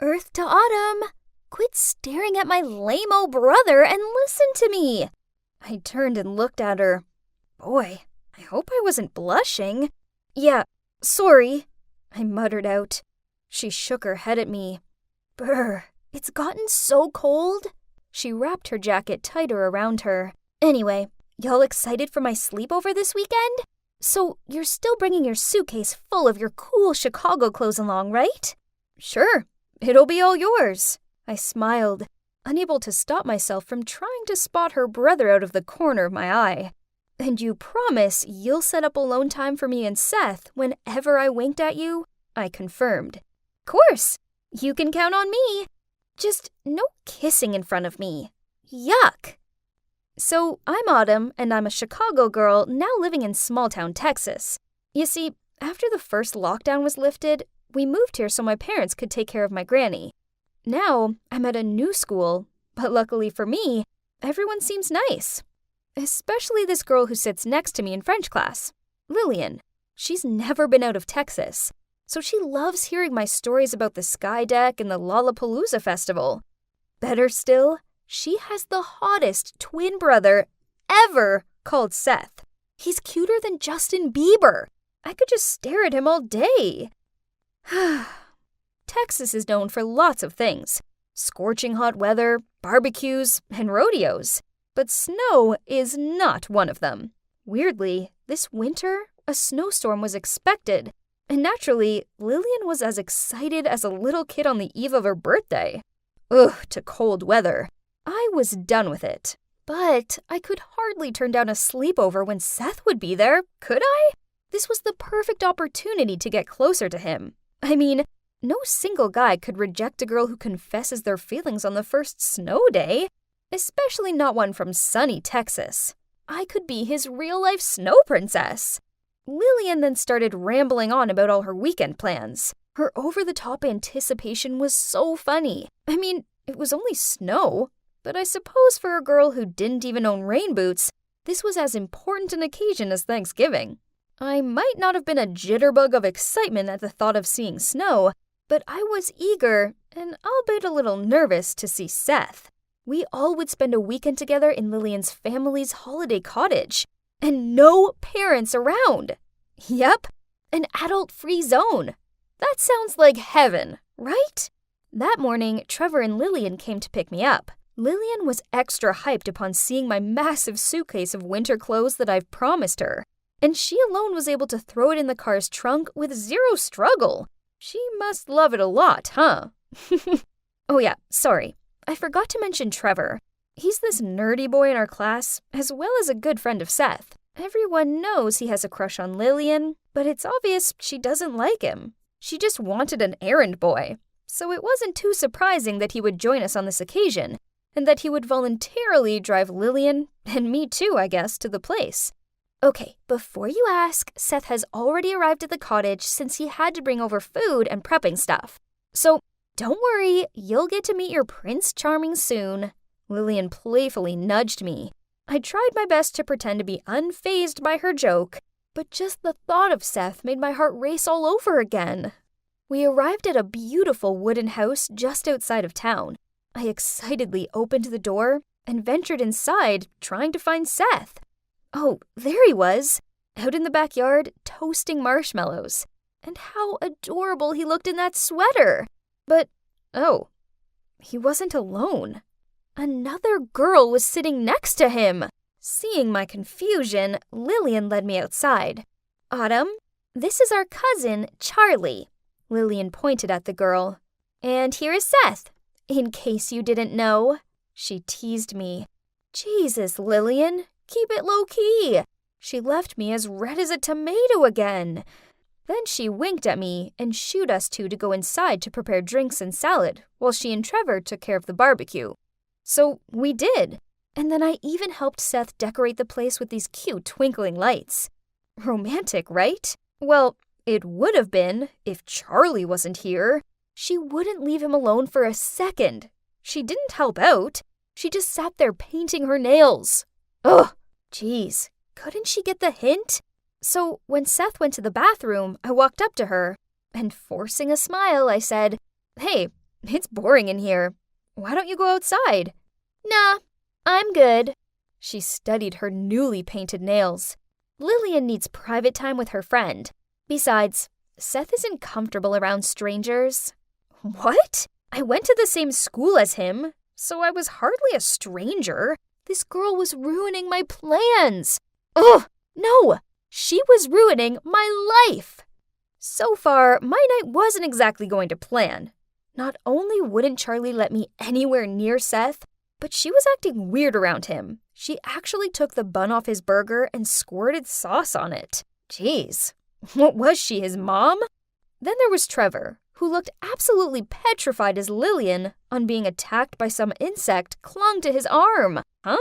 Earth to Autumn! Quit staring at my lame-o brother and listen to me! I turned and looked at her. Boy, I hope I wasn't blushing. Yeah, sorry, I muttered out. She shook her head at me. Brr, it's gotten so cold. She wrapped her jacket tighter around her. Anyway, y'all excited for my sleepover this weekend? So you're still bringing your suitcase full of your cool Chicago clothes along, right? Sure, it'll be all yours. I smiled, unable to stop myself from trying to spot her brother out of the corner of my eye. And you promise you'll set up alone time for me and Seth whenever I winked at you? I confirmed. Course, you can count on me. Just no kissing in front of me. Yuck. So I'm Autumn, and I'm a Chicago girl now living in small-town Texas. You see, after the first lockdown was lifted, we moved here so my parents could take care of my granny. Now, I'm at a new school, but luckily for me, everyone seems nice. Especially this girl who sits next to me in French class, Lillian. She's never been out of Texas, so she loves hearing my stories about the Sky Deck and the Lollapalooza Festival. Better still, she has the hottest twin brother ever called Seth. He's cuter than Justin Bieber. I could just stare at him all day. Texas is known for lots of things. Scorching hot weather, barbecues, and rodeos. But snow is not one of them. Weirdly, this winter, a snowstorm was expected. And naturally, Lillian was as excited as a little kid on the eve of her birthday. Ugh, to cold weather. I was done with it. But I could hardly turn down a sleepover when Seth would be there, could I? This was the perfect opportunity to get closer to him. I mean, no single guy could reject a girl who confesses their feelings on the first snow day, especially not one from sunny Texas. I could be his real-life snow princess. Lillian then started rambling on about all her weekend plans. Her over-the-top anticipation was so funny. I mean, it was only snow, but I suppose for a girl who didn't even own rain boots, this was as important an occasion as Thanksgiving. I might not have been a jitterbug of excitement at the thought of seeing snow, but I was eager, and albeit a little nervous, to see Seth. We all would spend a weekend together in Lillian's family's holiday cottage. And no parents around. Yep, an adult-free zone. That sounds like heaven, right? That morning, Trevor and Lillian came to pick me up. Lillian was extra hyped upon seeing my massive suitcase of winter clothes that I've promised her. And she alone was able to throw it in the car's trunk with zero struggle. She must love it a lot, huh? Oh yeah, sorry. I forgot to mention Trevor. He's this nerdy boy in our class, as well as a good friend of Seth. Everyone knows he has a crush on Lillian, but it's obvious she doesn't like him. She just wanted an errand boy. So it wasn't too surprising that he would join us on this occasion, and that he would voluntarily drive Lillian, and me too, I guess, to the place. Okay, before you ask, Seth has already arrived at the cottage since he had to bring over food and prepping stuff. So don't worry, you'll get to meet your Prince Charming soon. Lillian playfully nudged me. I tried my best to pretend to be unfazed by her joke, but just the thought of Seth made my heart race all over again. We arrived at a beautiful wooden house just outside of town. I excitedly opened the door and ventured inside, trying to find Seth. Oh, there he was, out in the backyard, toasting marshmallows. And how adorable he looked in that sweater. But, oh, he wasn't alone. Another girl was sitting next to him. Seeing my confusion, Lillian led me outside. Autumn, this is our cousin, Charlie. Lillian pointed at the girl. And here is Seth, in case you didn't know. She teased me. Jesus, Lillian, keep it low-key. She left me as red as a tomato again. Then she winked at me and shooed us two to go inside to prepare drinks and salad, while she and Trevor took care of the barbecue. So we did, and then I even helped Seth decorate the place with these cute twinkling lights. Romantic, right? Well, it would have been if Charlie wasn't here. She wouldn't leave him alone for a second. She didn't help out. She just sat there painting her nails. Ugh, geez, couldn't she get the hint? So when Seth went to the bathroom, I walked up to her, and forcing a smile, I said, "Hey, It's boring in here. Why don't you go outside? Nah, I'm good. She studied her newly painted nails. Lillian needs private time with her friend. Besides, Seth isn't comfortable around strangers. What? I went to the same school as him, so I was hardly a stranger. This girl was ruining my plans. Ugh, no, she was ruining my life. So far, my night wasn't exactly going to plan. Not only wouldn't Charlie let me anywhere near Seth, but she was acting weird around him. She actually took the bun off his burger and squirted sauce on it. Jeez, what was she, his mom? Then there was Trevor, who looked absolutely petrified as Lillian, on being attacked by some insect, clung to his arm. Huh?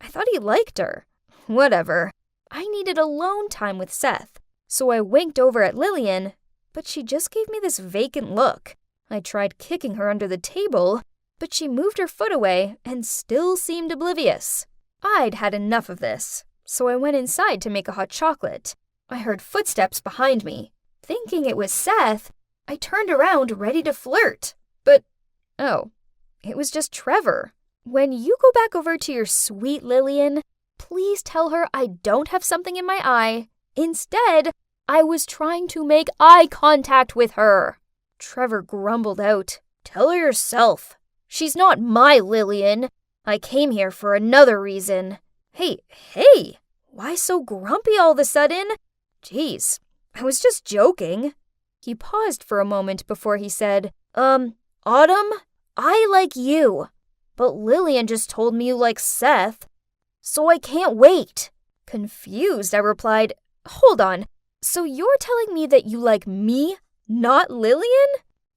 I thought he liked her. Whatever. I needed alone time with Seth, so I winked over at Lillian, but she just gave me this vacant look. I tried kicking her under the table, but she moved her foot away and still seemed oblivious. I'd had enough of this, so I went inside to make a hot chocolate. I heard footsteps behind me. Thinking it was Seth, I turned around ready to flirt. But, oh, it was just Trevor. When you go back over to your sweet Lillian, please tell her I don't have something in my eye. Instead, I was trying to make eye contact with her. Trevor grumbled out, "Tell her yourself. She's not my Lillian. I came here for another reason." Hey, why so grumpy all of a sudden? Jeez, I was just joking. He paused for a moment before he said, Autumn, I like you, but Lillian just told me you like Seth, so I can't wait. Confused, I replied, Hold on, so you're telling me that you like me, not Lillian?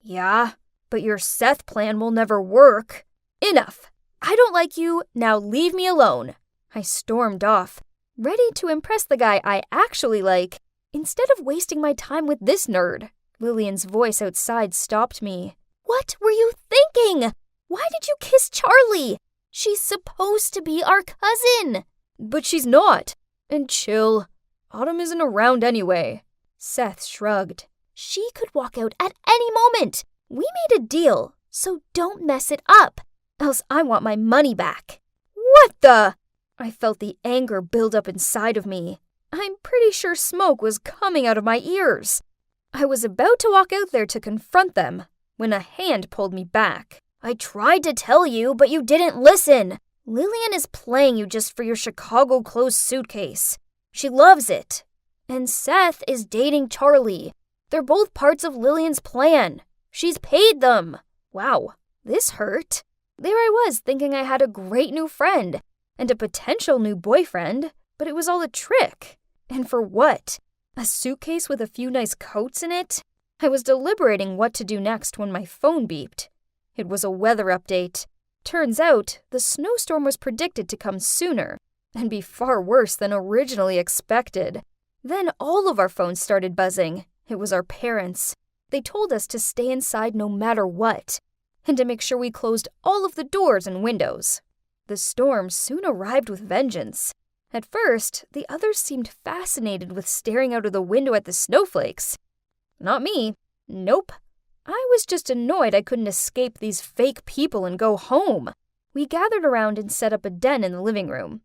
Yeah, but your Seth plan will never work. Enough. I don't like you, now leave me alone. I stormed off, ready to impress the guy I actually like, instead of wasting my time with this nerd. Lillian's voice outside stopped me. What were you thinking? Why did you kiss Charlie? She's supposed to be our cousin. But she's not. And chill. Autumn isn't around anyway. Seth shrugged. She could walk out at any moment. We made a deal, so don't mess it up, else I want my money back. What the? I felt the anger build up inside of me. I'm pretty sure smoke was coming out of my ears. I was about to walk out there to confront them when a hand pulled me back. I tried to tell you, but you didn't listen. Lillian is playing you just for your Chicago clothes suitcase. She loves it. And Seth is dating Charlie. They're both parts of Lillian's plan. She's paid them. Wow, this hurt. There I was thinking I had a great new friend and a potential new boyfriend, but it was all a trick. And for what? A suitcase with a few nice coats in it? I was deliberating what to do next when my phone beeped. It was a weather update. Turns out, the snowstorm was predicted to come sooner and be far worse than originally expected. Then all of our phones started buzzing. It was our parents. They told us to stay inside no matter what, and to make sure we closed all of the doors and windows. The storm soon arrived with vengeance. At first, the others seemed fascinated with staring out of the window at the snowflakes. Not me. Nope. I was just annoyed I couldn't escape these fake people and go home. We gathered around and set up a den in the living room.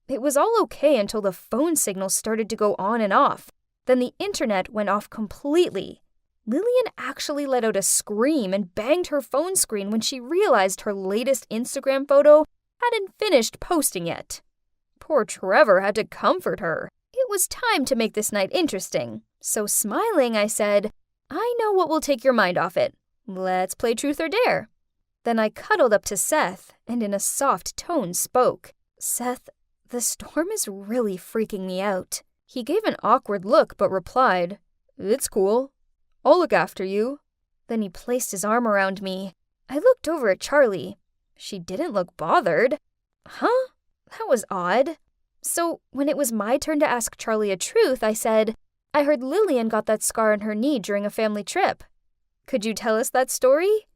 It was all okay until the phone signal started to go on and off. Then the internet went off completely. Lillian actually let out a scream and banged her phone screen when she realized her latest Instagram photo hadn't finished posting yet. Poor Trevor had to comfort her. It was time to make this night interesting. So smiling, I said, I know what will take your mind off it. Let's play truth or dare. Then I cuddled up to Seth and in a soft tone spoke. Seth, the storm is really freaking me out. He gave an awkward look but replied, It's cool. I'll look after you. Then he placed his arm around me. I looked over at Charlie. She didn't look bothered. Huh? That was odd. So when it was my turn to ask Charlie a truth, I said, I heard Lillian got that scar on her knee during a family trip. Could you tell us that story?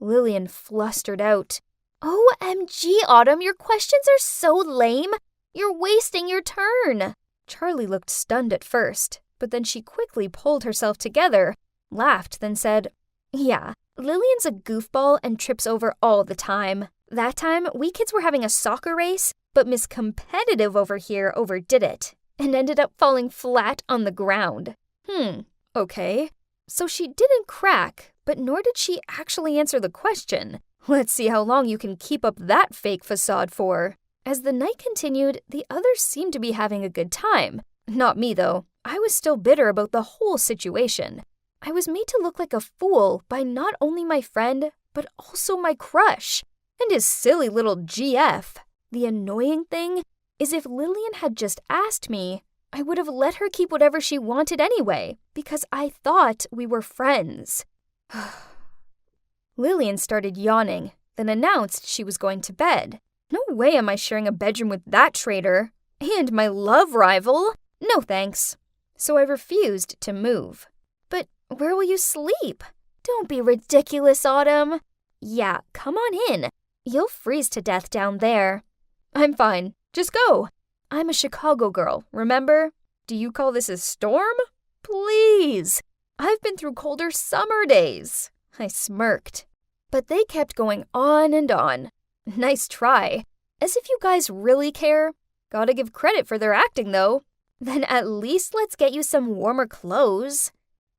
Lillian flustered out. OMG, Autumn, your questions are so lame. You're wasting your turn. Charlie looked stunned at first, but then she quickly pulled herself together, laughed, then said, Yeah, Lillian's a goofball and trips over all the time. That time, we kids were having a soccer race, but Miss Competitive over here overdid it and ended up falling flat on the ground. Okay. So she didn't crack, but nor did she actually answer the question. Let's see how long you can keep up that fake facade for. As the night continued, the others seemed to be having a good time. Not me, though. I was still bitter about the whole situation. I was made to look like a fool by not only my friend, but also my crush, and his silly little GF. The annoying thing is if Lillian had just asked me, I would have let her keep whatever she wanted anyway, because I thought we were friends. Lillian started yawning, then announced she was going to bed. No way am I sharing a bedroom with that traitor. And my love rival? No thanks. So I refused to move. But where will you sleep? Don't be ridiculous, Autumn. Yeah, come on in. You'll freeze to death down there. I'm fine. Just go. I'm a Chicago girl, remember? Do you call this a storm? Please. I've been through colder summer days. I smirked. But they kept going on and on. Nice try. As if you guys really care. Gotta give credit for their acting, though. Then at least let's get you some warmer clothes.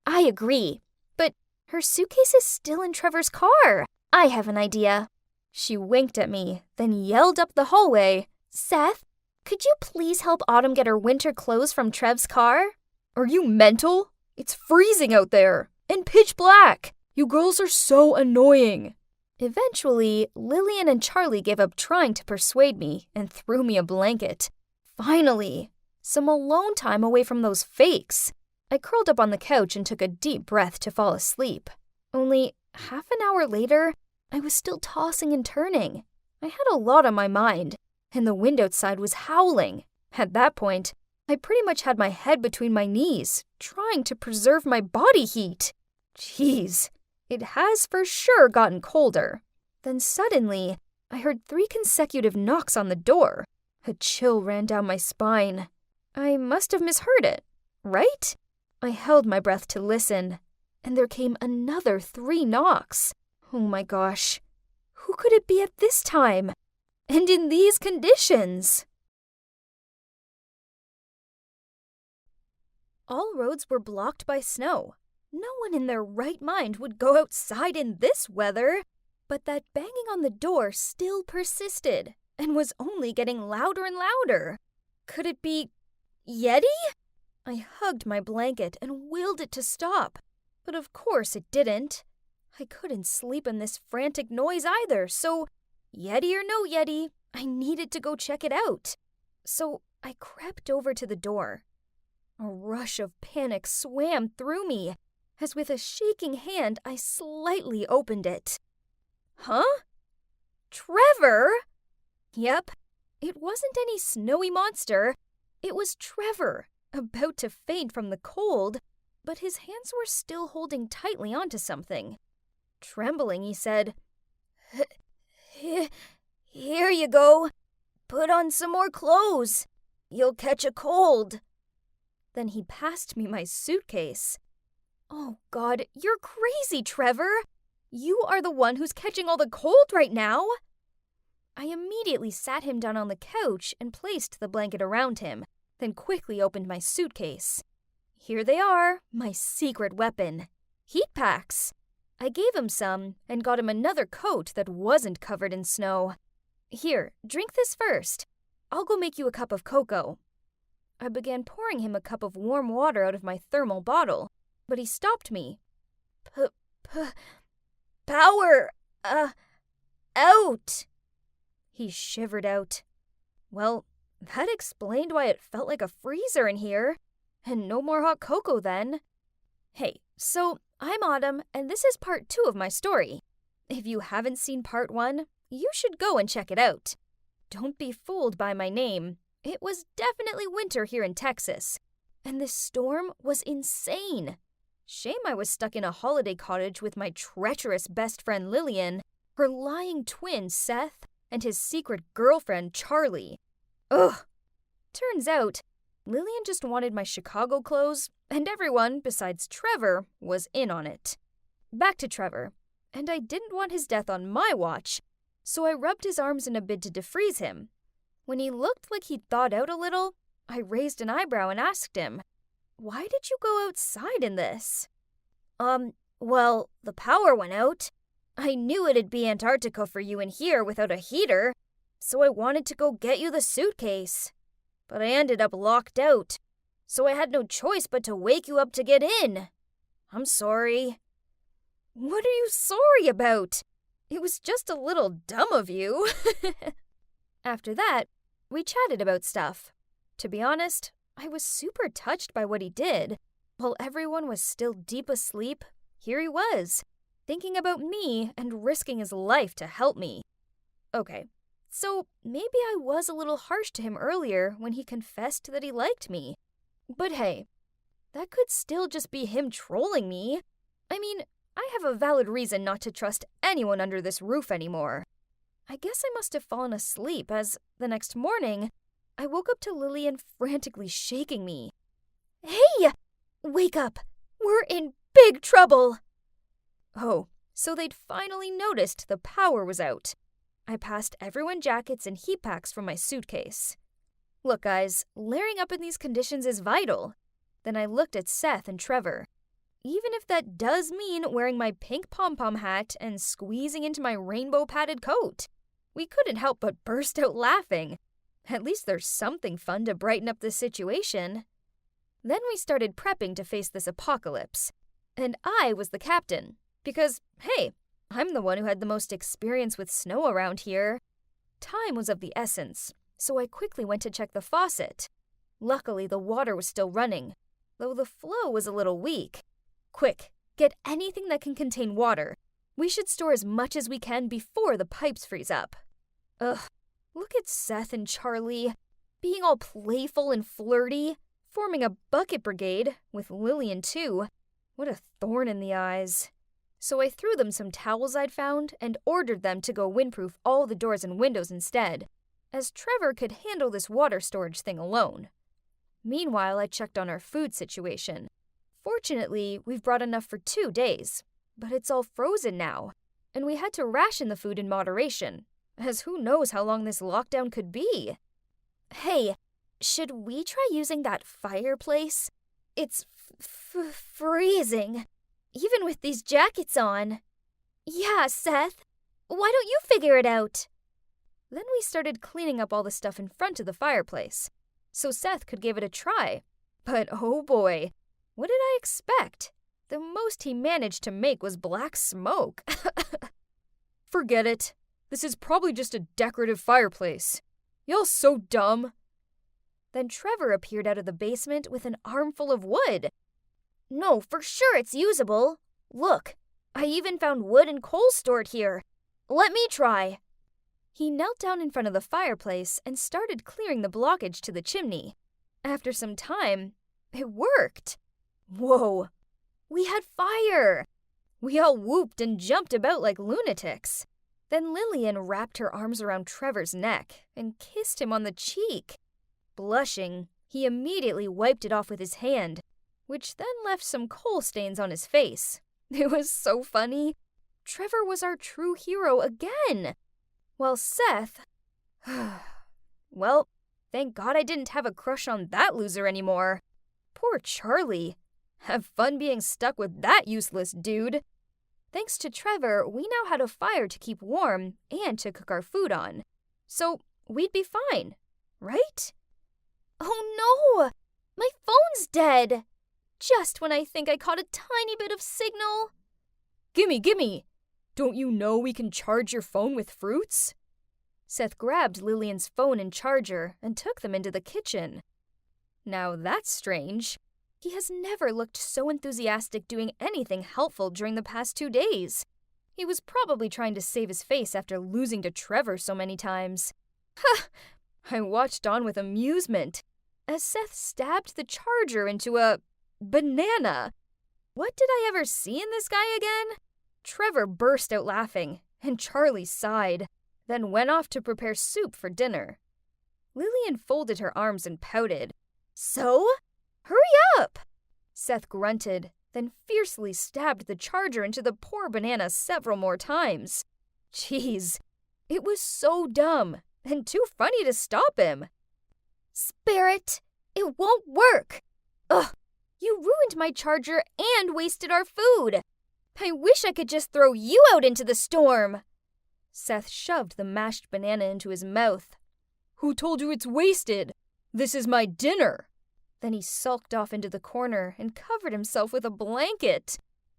I agree. But her suitcase is still in Trevor's car. I have an idea. She winked at me, then yelled up the hallway, Seth, could you please help Autumn get her winter clothes from Trev's car? Are you mental? It's freezing out there. And pitch black. You girls are so annoying. Eventually, Lillian and Charlie gave up trying to persuade me and threw me a blanket. Finally, some alone time away from those fakes. I curled up on the couch and took a deep breath to fall asleep. Only half an hour later, I was still tossing and turning. I had a lot on my mind, and the wind outside was howling. At that point, I pretty much had my head between my knees, trying to preserve my body heat. Jeez, it has for sure gotten colder. Then suddenly, I heard 3 consecutive knocks on the door. A chill ran down my spine. I must have misheard it, right? I held my breath to listen, and there came another 3 knocks. Oh my gosh, who could it be at this time? And in these conditions? All roads were blocked by snow. No one in their right mind would go outside in this weather. But that banging on the door still persisted and was only getting louder and louder. Could it be Yeti? I hugged my blanket and willed it to stop. But of course it didn't. I couldn't sleep in this frantic noise either, so Yeti or no Yeti, I needed to go check it out. So I crept over to the door. A rush of panic swam through me, as with a shaking hand I slightly opened it. Huh? Trevor? Yep, it wasn't any snowy monster. It was Trevor, about to faint from the cold, but his hands were still holding tightly onto something. Trembling, he said, Here you go. Put on some more clothes. You'll catch a cold. Then he passed me my suitcase. Oh, God, you're crazy, Trevor. You are the one who's catching all the cold right now. I immediately sat him down on the couch and placed the blanket around him, then quickly opened my suitcase. Here they are, my secret weapon. Heat packs. I gave him some and got him another coat that wasn't covered in snow. Here, drink this first. I'll go make you a cup of cocoa. I began pouring him a cup of warm water out of my thermal bottle, but he stopped me. Power, out. He shivered out. Well, that explained why it felt like a freezer in here. And no more hot cocoa then. Hey, so I'm Autumn, and this is part 2 of my story. If you haven't seen part 1, you should go and check it out. Don't be fooled by my name. It was definitely winter here in Texas. And this storm was insane. Shame I was stuck in a holiday cottage with my treacherous best friend Lillian, her lying twin Seth, and his secret girlfriend Charlie. Ugh. Turns out, Lillian just wanted my Chicago clothes, and everyone besides Trevor was in on it. Back to Trevor. and I didn't want his death on my watch, so I rubbed his arms in a bid to defreeze him. When he looked like he'd thawed out a little, I raised an eyebrow and asked him, "Why did you go outside in this?" Well, the power went out. I knew it'd be Antarctica for you in here without a heater, so I wanted to go get you the suitcase. But I ended up locked out, so I had no choice but to wake you up to get in. I'm sorry." "What are you sorry about? It was just a little dumb of you." After that, we chatted about stuff. To be honest, I was super touched by what he did. While everyone was still deep asleep, here he was, thinking about me and risking his life to help me. Okay, so maybe I was a little harsh to him earlier when he confessed that he liked me. But hey, that could still just be him trolling me. I mean, I have a valid reason not to trust anyone under this roof anymore. I guess I must have fallen asleep as, the next morning, I woke up to Lillian frantically shaking me. "Hey! Wake up! We're in big trouble!" Oh, so they'd finally noticed the power was out. I passed everyone jackets and heat packs from my suitcase. Look, guys, layering up in these conditions is vital. Then I looked at Seth and Trevor. Even if that does mean wearing my pink pom-pom hat and squeezing into my rainbow-padded coat. We couldn't help but burst out laughing. At least there's something fun to brighten up this situation. Then we started prepping to face this apocalypse. And I was the captain. Because, hey, I'm the one who had the most experience with snow around here. Time was of the essence, so I quickly went to check the faucet. Luckily, the water was still running, though the flow was a little weak. Quick, get anything that can contain water. We should store as much as we can before the pipes freeze up. Ugh, look at Seth and Charlie, being all playful and flirty, forming a bucket brigade, with Lillian too. What a thorn in the eyes. So I threw them some towels I'd found and ordered them to go windproof all the doors and windows instead, as Trevor could handle this water storage thing alone. Meanwhile, I checked on our food situation. Fortunately, we've brought enough for 2 days, but it's all frozen now, and we had to ration the food in moderation, as who knows how long this lockdown could be. Hey, should we try using that fireplace? It's freezing, even with these jackets on. Yeah, Seth, why don't you figure it out? Then we started cleaning up all the stuff in front of the fireplace, so Seth could give it a try. But oh boy, what did I expect? The most he managed to make was black smoke. Forget it. This is probably just a decorative fireplace. Y'all so dumb. Then Trevor appeared out of the basement with an armful of wood. No, for sure it's usable. Look, I even found wood and coal stored here. Let me try. He knelt down in front of the fireplace and started clearing the blockage to the chimney. After some time, it worked. Whoa, we had fire! We all whooped and jumped about like lunatics. Then Lillian wrapped her arms around Trevor's neck and kissed him on the cheek. Blushing, he immediately wiped it off with his hand, which then left some coal stains on his face. It was so funny. Trevor was our true hero again. While Seth... Well, thank God I didn't have a crush on that loser anymore. Poor Charlie. Have fun being stuck with that useless dude. Thanks to Trevor, we now had a fire to keep warm and to cook our food on. So we'd be fine, right? Oh no! My phone's dead! Just when I think I caught a tiny bit of signal. Gimme! Don't you know we can charge your phone with fruits? Seth grabbed Lillian's phone and charger and took them into the kitchen. Now that's strange. He has never looked so enthusiastic doing anything helpful during the past 2 days. He was probably trying to save his face after losing to Trevor so many times. Ha! I watched on with amusement as Seth stabbed the charger into a banana. What did I ever see in this guy again? Trevor burst out laughing, and Charlie sighed, then went off to prepare soup for dinner. Lillian folded her arms and pouted. So? Hurry up! Seth grunted, then fiercely stabbed the charger into the poor banana several more times. Jeez, it was so dumb and too funny to stop him. Spirit, it won't work. Ugh, you ruined my charger and wasted our food. I wish I could just throw you out into the storm. Seth shoved the mashed banana into his mouth. Who told you it's wasted? This is my dinner. Then he sulked off into the corner and covered himself with a blanket.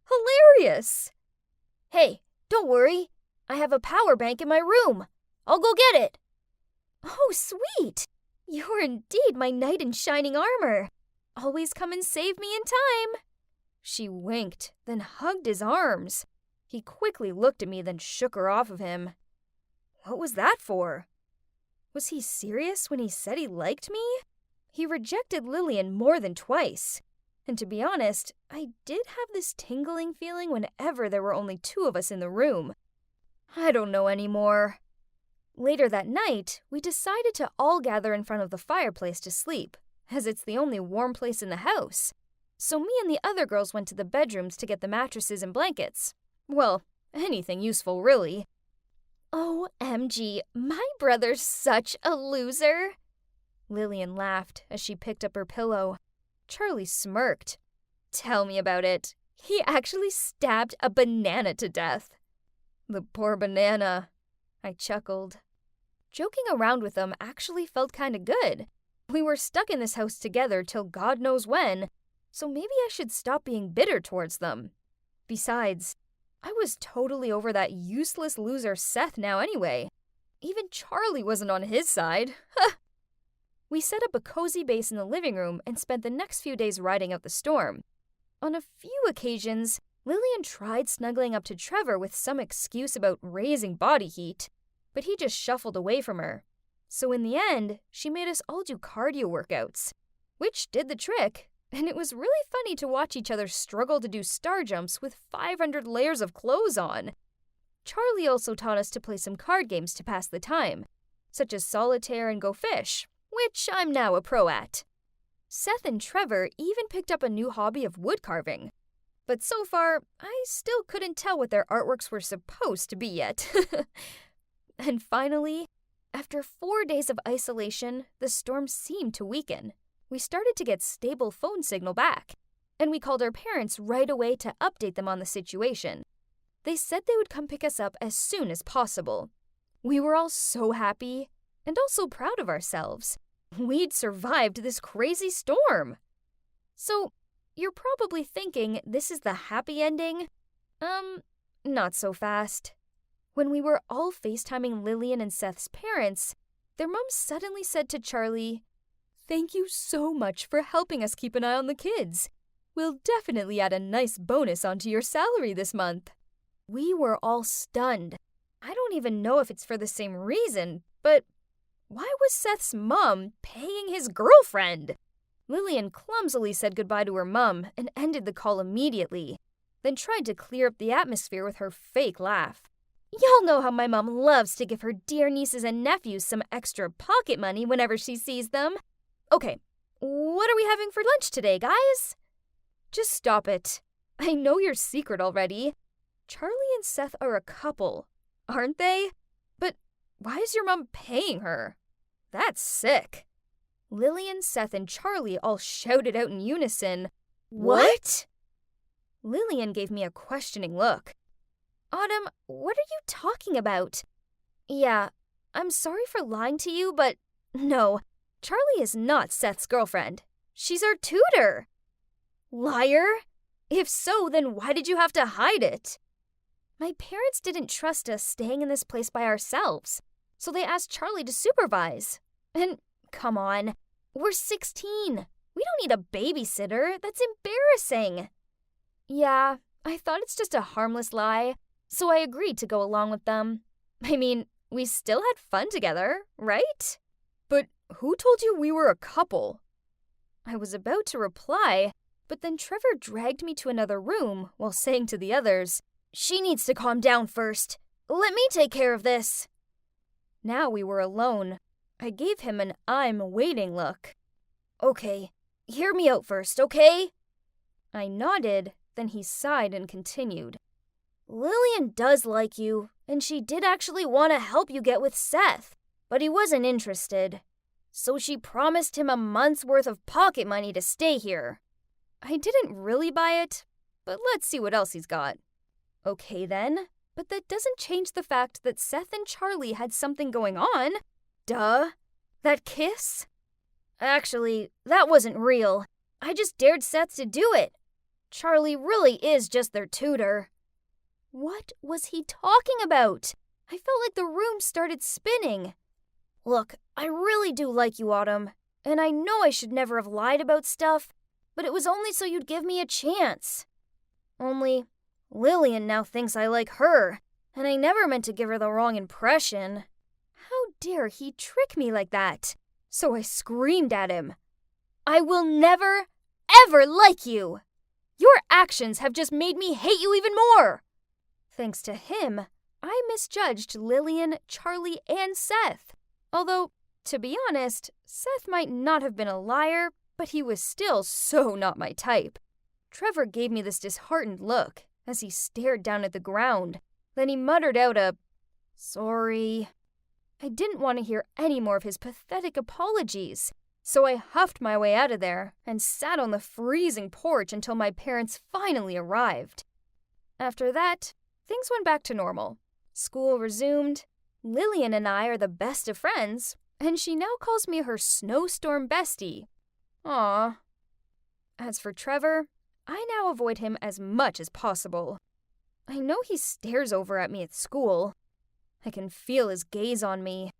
Hilarious! Hey, don't worry. I have a power bank in my room. I'll go get it. Oh, sweet! You're indeed my knight in shining armor. Always come and save me in time. She winked, then hugged his arms. He quickly looked at me, then shook her off of him. What was that for? Was he serious when he said he liked me? He rejected Lillian more than twice. And to be honest, I did have this tingling feeling whenever there were only two of us in the room. I don't know anymore. Later that night, we decided to all gather in front of the fireplace to sleep, as it's the only warm place in the house. So me and the other girls went to the bedrooms to get the mattresses and blankets. Well, anything useful, really. OMG, my brother's such a loser. Lillian laughed as she picked up her pillow. Charlie smirked. Tell me about it. He actually stabbed a banana to death. The poor banana. I chuckled. Joking around with them actually felt kinda good. We were stuck in this house together till God knows when, so maybe I should stop being bitter towards them. Besides, I was totally over that useless loser Seth now anyway. Even Charlie wasn't on his side. We set up a cozy base in the living room and spent the next few days riding out the storm. On a few occasions, Lillian tried snuggling up to Trevor with some excuse about raising body heat, but he just shuffled away from her. So in the end, she made us all do cardio workouts, which did the trick, and it was really funny to watch each other struggle to do star jumps with 500 layers of clothes on. Charlie also taught us to play some card games to pass the time, such as solitaire and go fish, which I'm now a pro at. Seth and Trevor even picked up a new hobby of wood carving. But so far, I still couldn't tell what their artworks were supposed to be yet. And finally, after 4 days of isolation, the storm seemed to weaken. We started to get stable phone signal back, and we called our parents right away to update them on the situation. They said they would come pick us up as soon as possible. We were all so happy, and also proud of ourselves. We'd survived this crazy storm. So, you're probably thinking this is the happy ending? Not so fast. When we were all FaceTiming Lillian and Seth's parents, their mom suddenly said to Charlie, "Thank you so much for helping us keep an eye on the kids. We'll definitely add a nice bonus onto your salary this month." We were all stunned. I don't even know if it's for the same reason, but why was Seth's mom paying his girlfriend? Lillian clumsily said goodbye to her mom and ended the call immediately, then tried to clear up the atmosphere with her fake laugh. Y'all know how my mom loves to give her dear nieces and nephews some extra pocket money whenever she sees them. Okay, what are we having for lunch today, guys? Just stop it. I know your secret already. Charlie and Seth are a couple, aren't they? But why is your mom paying her? That's sick. Lillian, Seth, and Charlie all shouted out in unison, "What?" Lillian gave me a questioning look. Autumn, what are you talking about? Yeah, I'm sorry for lying to you, but no, Charlie is not Seth's girlfriend. She's our tutor. Liar? If so, then why did you have to hide it? My parents didn't trust us staying in this place by ourselves, so they asked Charlie to supervise. And come on, we're 16. We don't need a babysitter. That's embarrassing. Yeah, I thought it's just a harmless lie, so I agreed to go along with them. I mean, we still had fun together, right? But who told you we were a couple? I was about to reply, but then Trevor dragged me to another room while saying to the others, "She needs to calm down first. Let me take care of this." Now we were alone. I gave him an "I'm waiting" look. Okay, hear me out first, okay? I nodded, Then he sighed and continued. Lillian does like you, and she did actually want to help you get with Seth, but he wasn't interested. So she promised him a month's worth of pocket money to stay here. I didn't really buy it, but let's see what else he's got. Okay then, but that doesn't change the fact that Seth and Charlie had something going on. Duh. That kiss? Actually, that wasn't real. I just dared Seth to do it. Charlie really is just their tutor. What was he talking about? I felt like the room started spinning. Look, I really do like you, Autumn, and I know I should never have lied about stuff, but it was only so you'd give me a chance. Only, Lillian now thinks I like her, and I never meant to give her the wrong impression. How dare he trick me like that? So I screamed at him. I will never, ever like you! Your actions have just made me hate you even more! Thanks to him, I misjudged Lillian, Charlie, and Seth. Although, to be honest, Seth might not have been a liar, but he was still so not my type. Trevor gave me this disheartened look as he stared down at the ground. Then he muttered out a, "Sorry." I didn't want to hear any more of his pathetic apologies, so I huffed my way out of there and sat on the freezing porch until my parents finally arrived. After that, things went back to normal. School resumed. Lillian and I are the best of friends, and she now calls me her snowstorm bestie. Aww. As for Trevor, I now avoid him as much as possible. I know he stares over at me at school. I can feel his gaze on me.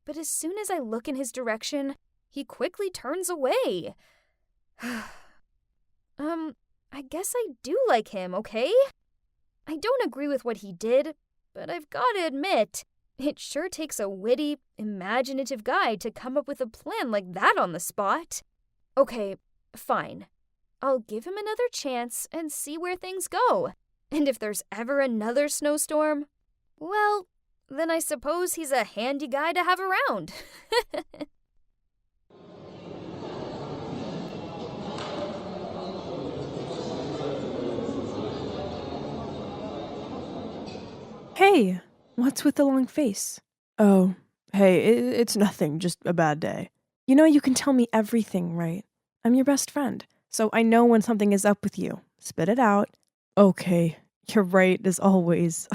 But as soon as I look in his direction, he quickly turns away. I guess I do like him, okay? I don't agree with what he did, but I've got to admit, it sure takes a witty, imaginative guy to come up with a plan like that on the spot. Okay, fine. I'll give him another chance and see where things go. And if there's ever another snowstorm, well, then I suppose he's a handy guy to have around. Hey, what's with the long face? Oh, hey, it's nothing, just a bad day. You know you can tell me everything, right? I'm your best friend, so I know when something is up with you. Spit it out. Okay, you're right, as always.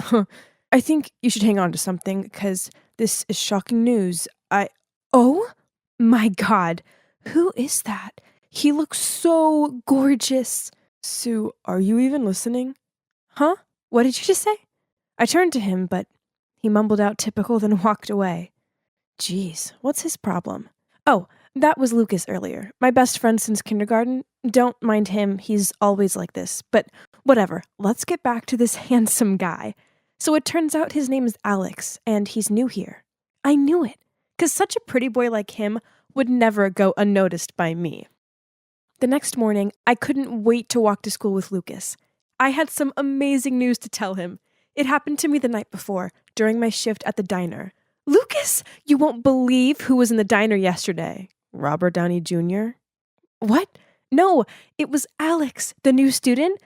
I think you should hang on to something, because this is shocking news. Oh my god, who is that? He looks so gorgeous. Sue, are you even listening? Huh? What did you just say? I turned to him, but he mumbled out typical, then walked away. Jeez, what's his problem? Oh, that was Lucas earlier, my best friend since kindergarten. Don't mind him, he's always like this, but whatever, let's get back to this handsome guy. So it turns out his name is Alex, and he's new here. I knew it, because such a pretty boy like him would never go unnoticed by me. The next morning, I couldn't wait to walk to school with Lucas. I had some amazing news to tell him. It happened to me the night before, during my shift at the diner. Lucas, you won't believe who was in the diner yesterday. Robert Downey Jr.? What? No, it was Alex, the new student.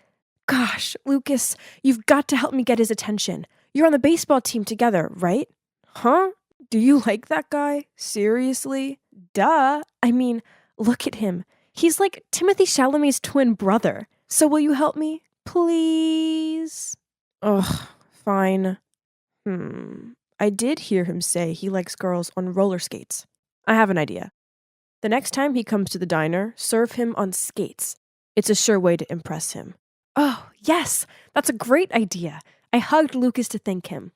Gosh, Lucas, you've got to help me get his attention. You're on the baseball team together, right? Huh? Do you like that guy? Seriously? Duh. I mean, look at him. He's like Timothée Chalamet's twin brother. So will you help me? Please? Ugh, fine. I did hear him say he likes girls on roller skates. I have an idea. The next time he comes to the diner, serve him on skates. It's a sure way to impress him. Oh, yes, that's a great idea. I hugged Lucas to thank him.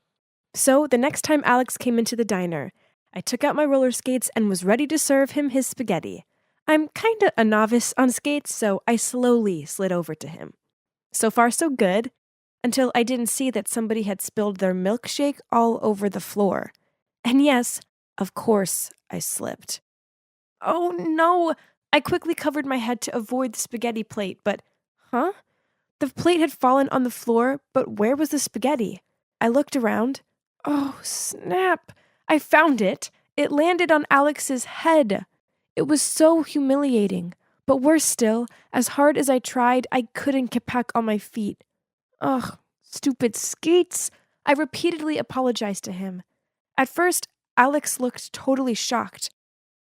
So the next time Alex came into the diner, I took out my roller skates and was ready to serve him his spaghetti. I'm kinda a novice on skates, so I slowly slid over to him. So far, so good, until I didn't see that somebody had spilled their milkshake all over the floor. And yes, of course, I slipped. Oh no! I quickly covered my head to avoid the spaghetti plate, but, The plate had fallen on the floor, but where was the spaghetti? I looked around. Oh, snap! I found it! It landed on Alex's head. It was so humiliating. But worse still, as hard as I tried, I couldn't get back on my feet. Ugh, stupid skates. I repeatedly apologized to him. At first, Alex looked totally shocked.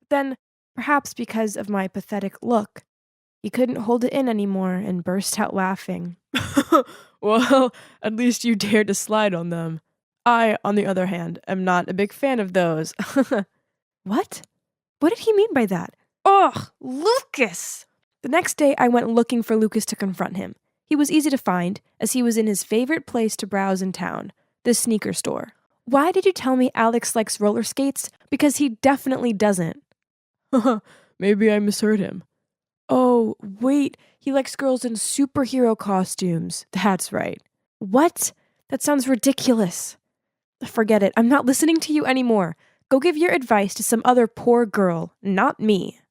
Then, perhaps because of my pathetic look, he couldn't hold it in anymore and burst out laughing. Well, at least you dared to slide on them. I, on the other hand, am not a big fan of those. What? What did he mean by that? Ugh, Lucas! The next day, I went looking for Lucas to confront him. He was easy to find, as he was in his favorite place to browse in town, the sneaker store. Why did you tell me Alex likes roller skates? Because he definitely doesn't. Maybe I misheard him. Oh, wait, he likes girls in superhero costumes. That's right. What? That sounds ridiculous. Forget it, I'm not listening to you anymore. Go give your advice to some other poor girl, not me.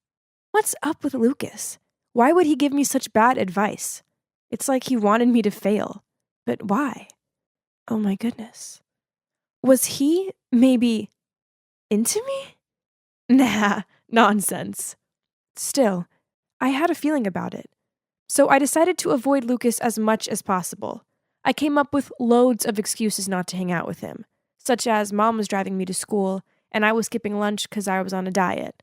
What's up with Lucas? Why would he give me such bad advice? It's like he wanted me to fail. But why? Oh my goodness. Was he, maybe, into me? Nah, nonsense. Still, I had a feeling about it. So I decided to avoid Lucas as much as possible. I came up with loads of excuses not to hang out with him, such as Mom was driving me to school, and I was skipping lunch because I was on a diet.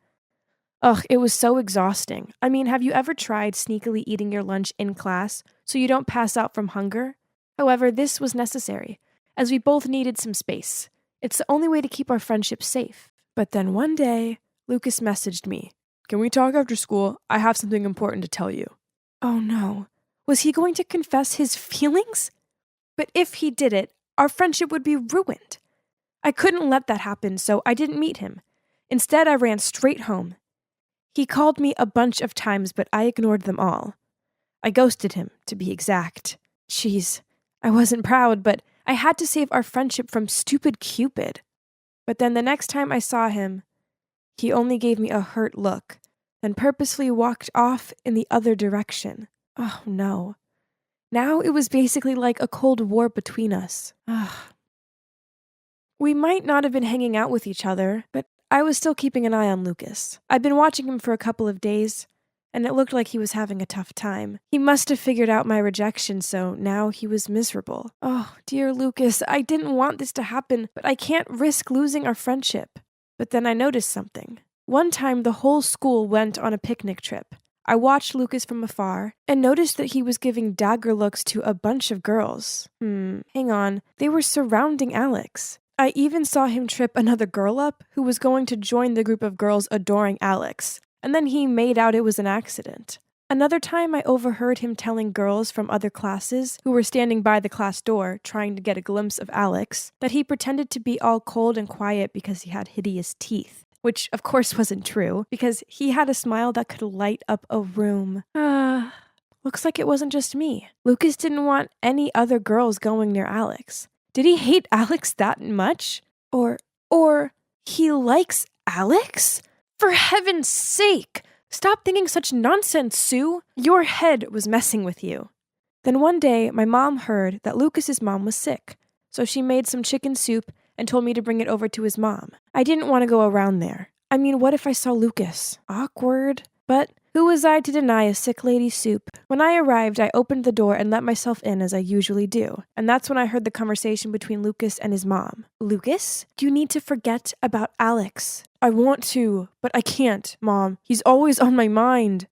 Ugh, it was so exhausting. I mean, have you ever tried sneakily eating your lunch in class so you don't pass out from hunger? However, this was necessary, as we both needed some space. It's the only way to keep our friendship safe. But then one day, Lucas messaged me. Can we talk after school? I have something important to tell you. Oh no. Was he going to confess his feelings? But if he did it, our friendship would be ruined. I couldn't let that happen, so I didn't meet him. Instead, I ran straight home. He called me a bunch of times, but I ignored them all. I ghosted him, to be exact. Jeez, I wasn't proud, but I had to save our friendship from stupid Cupid. But then the next time I saw him, he only gave me a hurt look, then purposely walked off in the other direction. Oh no. Now it was basically like a cold war between us. Ugh. We might not have been hanging out with each other, but I was still keeping an eye on Lucas. I'd been watching him for a couple of days, and it looked like he was having a tough time. He must have figured out my rejection, so now he was miserable. Oh, dear Lucas, I didn't want this to happen, but I can't risk losing our friendship. But then I noticed something. One time, the whole school went on a picnic trip. I watched Lucas from afar and noticed that he was giving dagger looks to a bunch of girls. Hang on. They were surrounding Alex. I even saw him trip another girl up who was going to join the group of girls adoring Alex, and then he made out it was an accident. Another time I overheard him telling girls from other classes who were standing by the class door trying to get a glimpse of Alex that he pretended to be all cold and quiet because he had hideous teeth. Which, of course, wasn't true, because he had a smile that could light up a room. Looks like it wasn't just me. Lucas didn't want any other girls going near Alex. Did he hate Alex that much? Or he likes Alex? For heaven's sake! Stop thinking such nonsense, Sue! Your head was messing with you. Then one day, my mom heard that Lucas's mom was sick, so she made some chicken soup and told me to bring it over to his mom. I didn't want to go around there. I mean, what if I saw Lucas? Awkward. But who was I to deny a sick lady's soup? When I arrived, I opened the door and let myself in as I usually do. And that's when I heard the conversation between Lucas and his mom. Lucas, you need to forget about Alex. I want to, but I can't, Mom. He's always on my mind.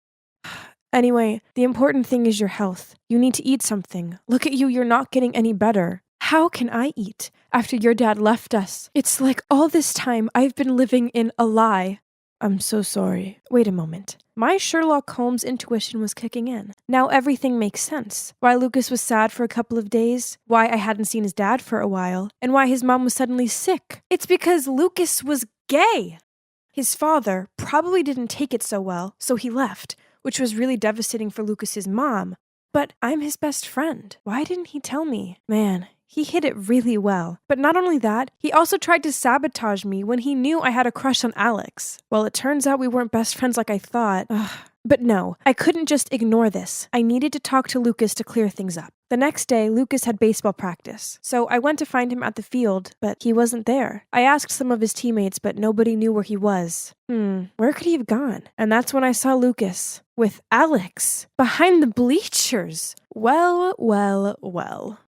Anyway, the important thing is your health. You need to eat something. Look at you, you're not getting any better. How can I eat after your dad left us? It's like all this time I've been living in a lie. I'm so sorry. Wait a moment. My Sherlock Holmes intuition was kicking in. Now everything makes sense. Why Lucas was sad for a couple of days, why I hadn't seen his dad for a while, and why his mom was suddenly sick. It's because Lucas was gay. His father probably didn't take it so well, so he left, which was really devastating for Lucas's mom. But I'm his best friend. Why didn't he tell me? Man, he hid it really well. But not only that, he also tried to sabotage me when he knew I had a crush on Alex. Well, it turns out we weren't best friends like I thought. Ugh, But no, I couldn't just ignore this. I needed to talk to Lucas to clear things up. The next day, Lucas had baseball practice, so I went to find him at the field, but he wasn't there. I asked some of his teammates, but nobody knew where he was. Where could he have gone? And that's when I saw Lucas with Alex behind the bleachers. Well.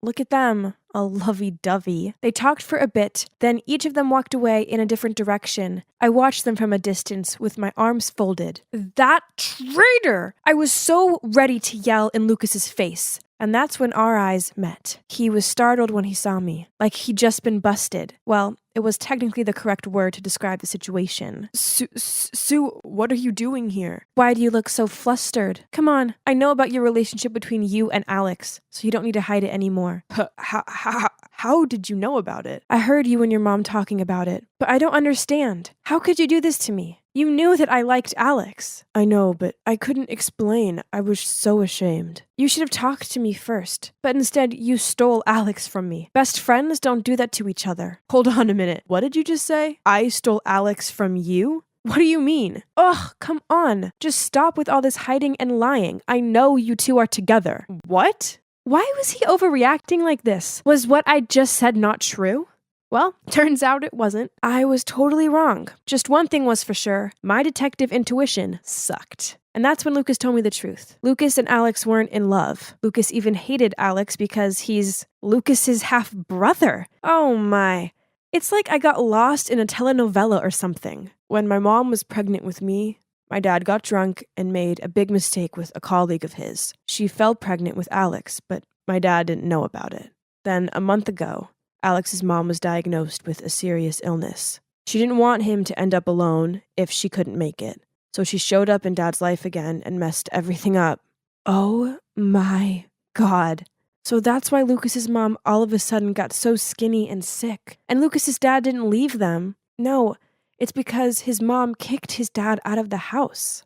Look at them. A lovey-dovey. They talked for a bit, then each of them walked away in a different direction. I watched them from a distance with my arms folded. That traitor! I was so ready to yell in Lucas's face. And that's when our eyes met. He was startled when he saw me, like he'd just been busted. Well, it was technically the correct word to describe the situation. Sue, what are you doing here? Why do you look so flustered? Come on, I know about your relationship between you and Alex, so you don't need to hide it anymore. How did you know about it? I heard you and your mom talking about it, but I don't understand. How could you do this to me? You knew that I liked Alex. I know, but I couldn't explain. I was so ashamed. You should have talked to me first, but instead you stole Alex from me. Best friends don't do that to each other. Hold on a minute. What did you just say? I stole Alex from you? What do you mean? Ugh, come on. Just stop with all this hiding and lying. I know you two are together. What? Why was he overreacting like this? Was what I just said not true? Well, turns out it wasn't. I was totally wrong. Just one thing was for sure. My detective intuition sucked. And that's when Lucas told me the truth. Lucas and Alex weren't in love. Lucas even hated Alex because he's Lucas's half-brother. Oh my. It's like I got lost in a telenovela or something. When my mom was pregnant with me, my dad got drunk and made a big mistake with a colleague of his. She fell pregnant with Alex, but my dad didn't know about it. Then, a month ago, Alex's mom was diagnosed with a serious illness. She didn't want him to end up alone if she couldn't make it, so she showed up in Dad's life again and messed everything up. Oh my God. So that's why Lucas's mom all of a sudden got so skinny and sick. And Lucas's dad didn't leave them. No, it's because his mom kicked his dad out of the house.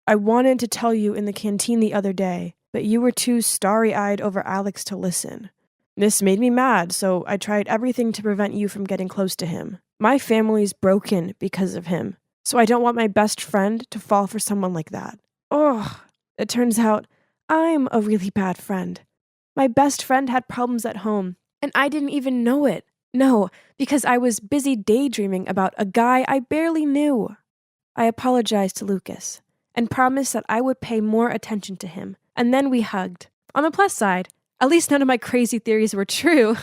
I wanted to tell you in the canteen the other day, but you were too starry-eyed over Alex to listen. This made me mad, so I tried everything to prevent you from getting close to him. My family's broken because of him, so I don't want my best friend to fall for someone like that. Oh, it turns out I'm a really bad friend. My best friend had problems at home, and I didn't even know it. No, because I was busy daydreaming about a guy I barely knew. I apologized to Lucas and promised that I would pay more attention to him, and then we hugged. On the plus side, at least none of my crazy theories were true.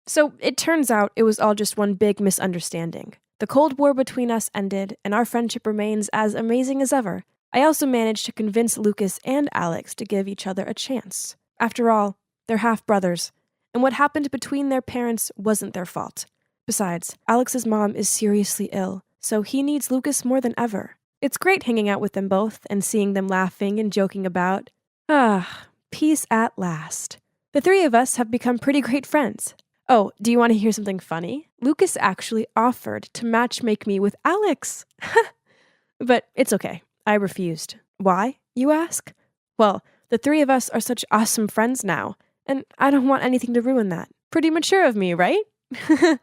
So it turns out it was all just one big misunderstanding. The Cold War between us ended, and our friendship remains as amazing as ever. I also managed to convince Lucas and Alex to give each other a chance. After all, they're half-brothers, and what happened between their parents wasn't their fault. Besides, Alex's mom is seriously ill, so he needs Lucas more than ever. It's great hanging out with them both and seeing them laughing and joking about. Peace at last. The three of us have become pretty great friends. Oh, do you want to hear something funny? Lucas actually offered to matchmake me with Alex. But it's okay. I refused. Why, you ask? Well, the three of us are such awesome friends now, and I don't want anything to ruin that. Pretty mature of me, right? Hi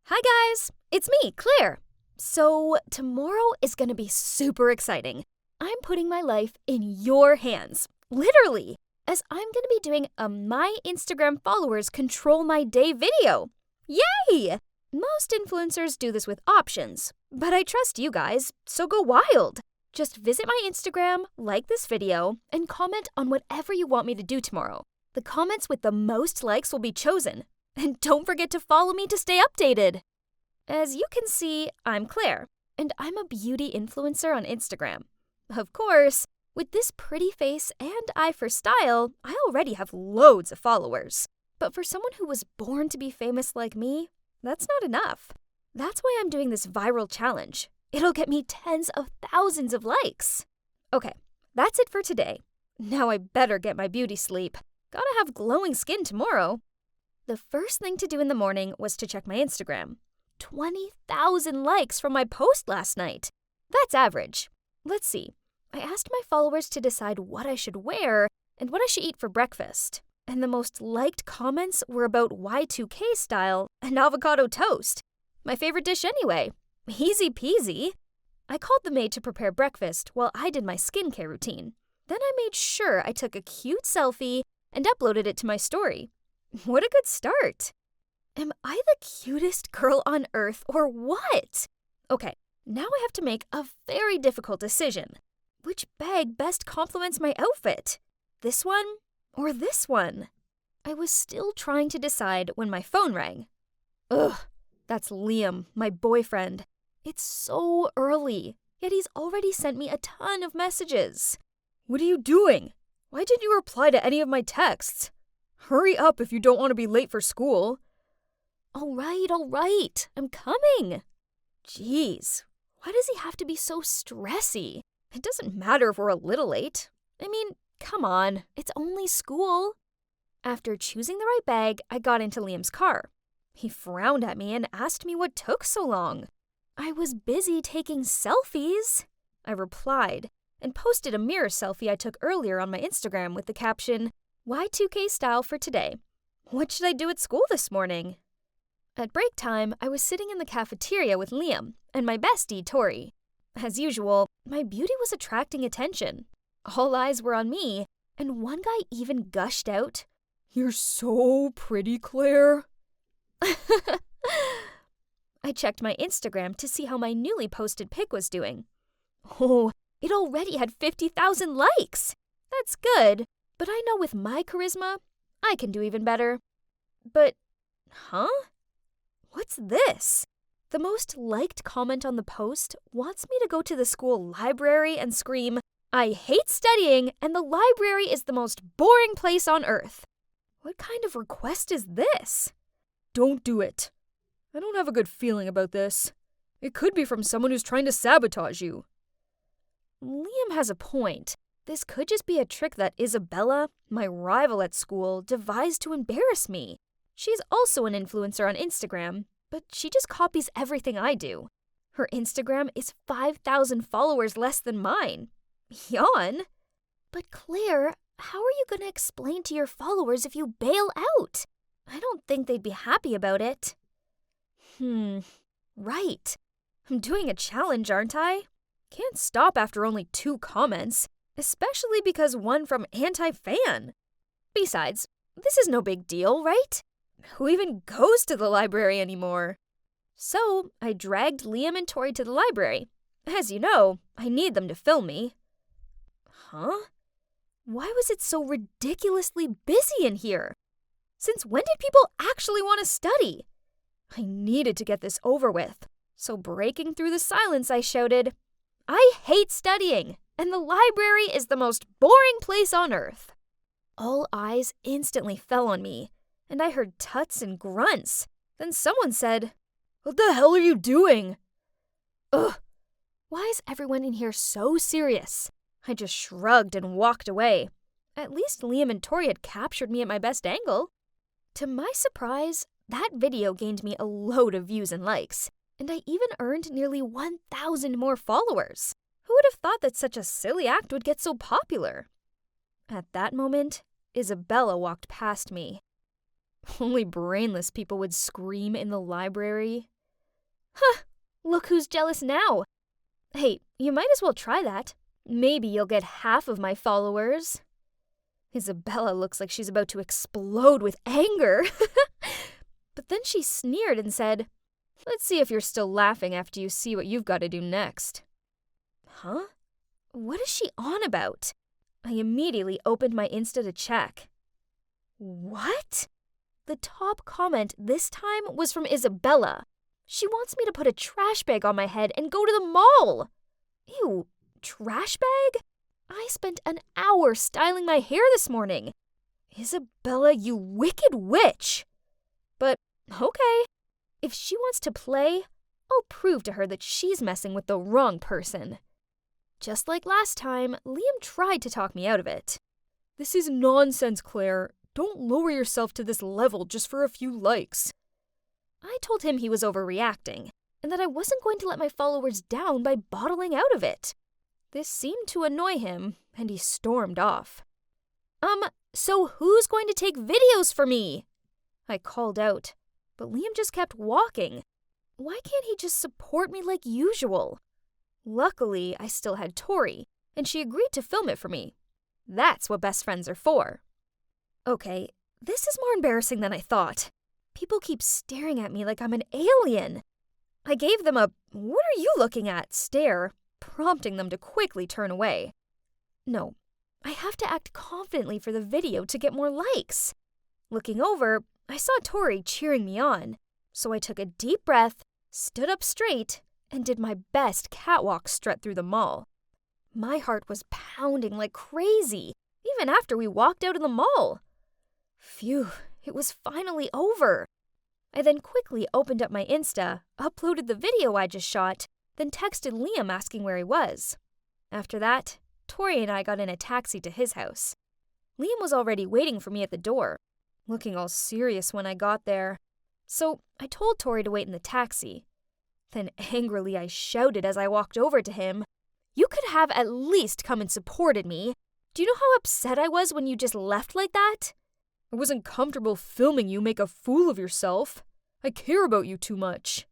guys, it's me, Claire. So tomorrow is going to be super exciting. I'm putting my life in your hands, literally, as I'm going to be doing a My Instagram Followers Control My Day video. Yay! Most influencers do this with options, but I trust you guys, so go wild. Just visit my Instagram, like this video, and comment on whatever you want me to do tomorrow. The comments with the most likes will be chosen. And don't forget to follow me to stay updated. As you can see, I'm Claire, and I'm a beauty influencer on Instagram. Of course, with this pretty face and eye for style, I already have loads of followers. But for someone who was born to be famous like me, that's not enough. That's why I'm doing this viral challenge. It'll get me tens of thousands of likes. Okay, that's it for today. Now I better get my beauty sleep. Gotta have glowing skin tomorrow. The first thing to do in the morning was to check my Instagram. 20,000 likes from my post last night. That's average. Let's see. I asked my followers to decide what I should wear and what I should eat for breakfast. And the most liked comments were about Y2K style and avocado toast. My favorite dish anyway. Easy peasy. I called the maid to prepare breakfast while I did my skincare routine. Then I made sure I took a cute selfie and uploaded it to my story. What a good start! Am I the cutest girl on earth or what? Okay, now I have to make a very difficult decision. Which bag best complements my outfit? This one or this one? I was still trying to decide when my phone rang. Ugh, that's Liam, my boyfriend. It's so early, yet he's already sent me a ton of messages. What are you doing? Why didn't you reply to any of my texts? Hurry up if you don't want to be late for school. All right, I'm coming. Jeez, why does he have to be so stressy? It doesn't matter if we're a little late. I mean, come on, it's only school. After choosing the right bag, I got into Liam's car. He frowned at me and asked me what took so long. I was busy taking selfies, I replied, and posted a mirror selfie I took earlier on my Instagram with the caption, Y2K style for today. What should I do at school this morning? At break time, I was sitting in the cafeteria with Liam and my bestie, Tori. As usual, my beauty was attracting attention. All eyes were on me, and one guy even gushed out, "You're so pretty, Claire." I checked my Instagram to see how my newly posted pic was doing. Oh, it already had 50,000 likes. That's good, but I know with my charisma, I can do even better. But, What's this? The most liked comment on the post wants me to go to the school library and scream, "I hate studying and the library is the most boring place on earth." What kind of request is this? Don't do it. I don't have a good feeling about this. It could be from someone who's trying to sabotage you. Liam has a point. This could just be a trick that Isabella, my rival at school, devised to embarrass me. She's also an influencer on Instagram, but she just copies everything I do. Her Instagram is 5,000 followers less than mine. Yawn. But Claire, how are you going to explain to your followers if you bail out? I don't think they'd be happy about it. Right. I'm doing a challenge, aren't I? Can't stop after only 2 comments, especially because one from anti-fan. Besides, this is no big deal, right? Who even goes to the library anymore? So, I dragged Liam and Tori to the library. As you know, I need them to film me. Huh? Why was it so ridiculously busy in here? Since when did people actually want to study? I needed to get this over with, so breaking through the silence, I shouted, "I hate studying, and the library is the most boring place on earth." All eyes instantly fell on me, and I heard tuts and grunts. Then someone said, "What the hell are you doing?" Ugh, why is everyone in here so serious? I just shrugged and walked away. At least Liam and Tori had captured me at my best angle. To my surprise, that video gained me a load of views and likes, and I even earned nearly 1,000 more followers. Who would have thought that such a silly act would get so popular? At that moment, Isabella walked past me. Only brainless people would scream in the library. Huh, look who's jealous now. Hey, you might as well try that. Maybe you'll get half of my followers. Isabella looks like she's about to explode with anger. But then she sneered and said, "Let's see if you're still laughing after you see what you've got to do next." Huh? What is she on about? I immediately opened my Insta to check. What? The top comment this time was from Isabella. She wants me to put a trash bag on my head and go to the mall. Ew, trash bag? I spent an hour styling my hair this morning. Isabella, you wicked witch. But, okay. If she wants to play, I'll prove to her that she's messing with the wrong person. Just like last time, Liam tried to talk me out of it. This is nonsense, Claire. Don't lower yourself to this level just for a few likes. I told him he was overreacting, and that I wasn't going to let my followers down by bottling out of it. This seemed to annoy him, and he stormed off. So who's going to take videos for me? I called out, but Liam just kept walking. Why can't he just support me like usual? Luckily, I still had Tori, and she agreed to film it for me. That's what best friends are for. Okay, this is more embarrassing than I thought. People keep staring at me like I'm an alien. I gave them a "what are you looking at" stare, prompting them to quickly turn away. No, I have to act confidently for the video to get more likes. Looking over, I saw Tori cheering me on, so I took a deep breath, stood up straight, and did my best catwalk strut through the mall. My heart was pounding like crazy, even after we walked out of the mall. Phew, it was finally over. I then quickly opened up my Insta, uploaded the video I just shot, then texted Liam asking where he was. After that, Tori and I got in a taxi to his house. Liam was already waiting for me at the door, looking all serious when I got there. So I told Tori to wait in the taxi. Then angrily I shouted as I walked over to him, "You could have at least come and supported me. Do you know how upset I was when you just left like that? I wasn't comfortable filming you make a fool of yourself. I care about you too much."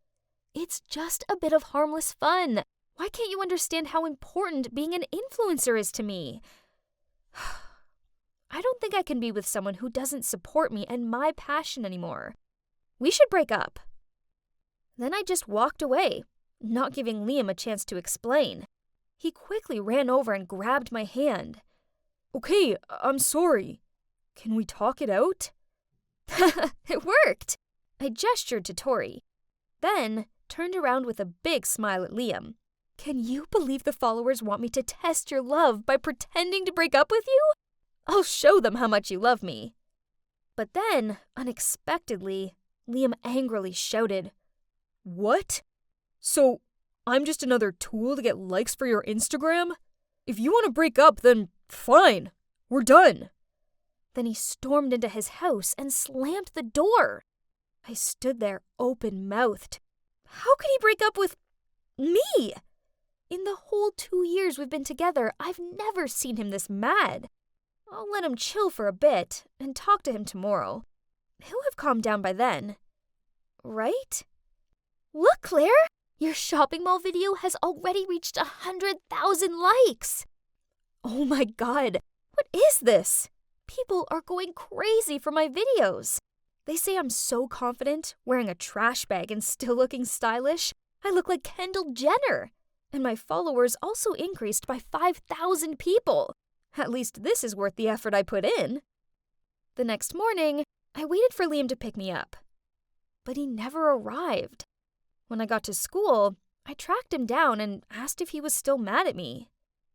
It's just a bit of harmless fun. Why can't you understand how important being an influencer is to me? I don't think I can be with someone who doesn't support me and my passion anymore. We should break up. Then I just walked away, not giving Liam a chance to explain. He quickly ran over and grabbed my hand. "Okay, I'm sorry. Can we talk it out?" It worked! I gestured to Tori, then turned around with a big smile at Liam. "Can you believe the followers want me to test your love by pretending to break up with you? I'll show them how much you love me." But then, unexpectedly, Liam angrily shouted, "What? So I'm just another tool to get likes for your Instagram? If you want to break up, then fine. We're done." Then he stormed into his house and slammed the door. I stood there open-mouthed. How could he break up with me? In the whole 2 years we've been together, I've never seen him this mad. I'll let him chill for a bit and talk to him tomorrow. He'll have calmed down by then. Right? Look, Claire! Your shopping mall video has already reached 100,000 likes! Oh my god, what is this? People are going crazy for my videos. They say I'm so confident, wearing a trash bag and still looking stylish. I look like Kendall Jenner. And my followers also increased by 5,000 people. At least this is worth the effort I put in. The next morning, I waited for Liam to pick me up. But he never arrived. When I got to school, I tracked him down and asked if he was still mad at me.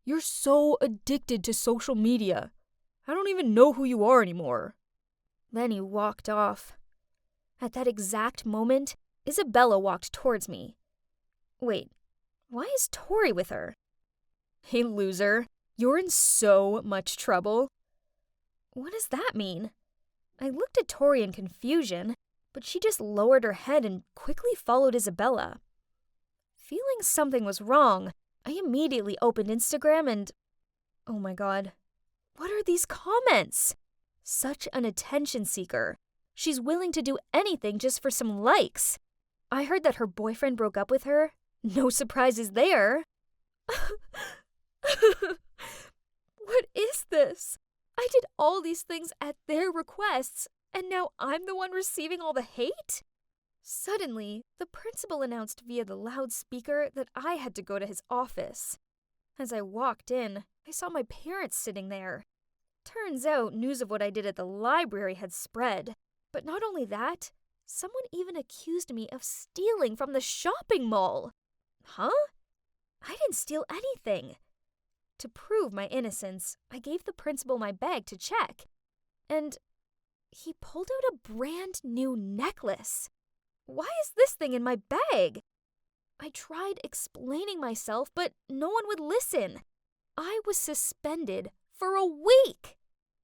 "You're so addicted to social media. I don't even know who you are anymore." Then he walked off. At that exact moment, Isabella walked towards me. Wait, why is Tori with her? "Hey, loser, you're in so much trouble." What does that mean? I looked at Tori in confusion, but she just lowered her head and quickly followed Isabella. Feeling something was wrong, I immediately opened Instagram and... oh my god. What are these comments? Such an attention seeker. She's willing to do anything just for some likes. I heard that her boyfriend broke up with her. No surprises there. What is this? I did all these things at their requests, and now I'm the one receiving all the hate? Suddenly, the principal announced via the loudspeaker that I had to go to his office. As I walked in, I saw my parents sitting there. Turns out news of what I did at the library had spread. But not only that, someone even accused me of stealing from the shopping mall. Huh? I didn't steal anything. To prove my innocence, I gave the principal my bag to check. And he pulled out a brand new necklace. Why is this thing in my bag? I tried explaining myself, but no one would listen. I was suspended for a week.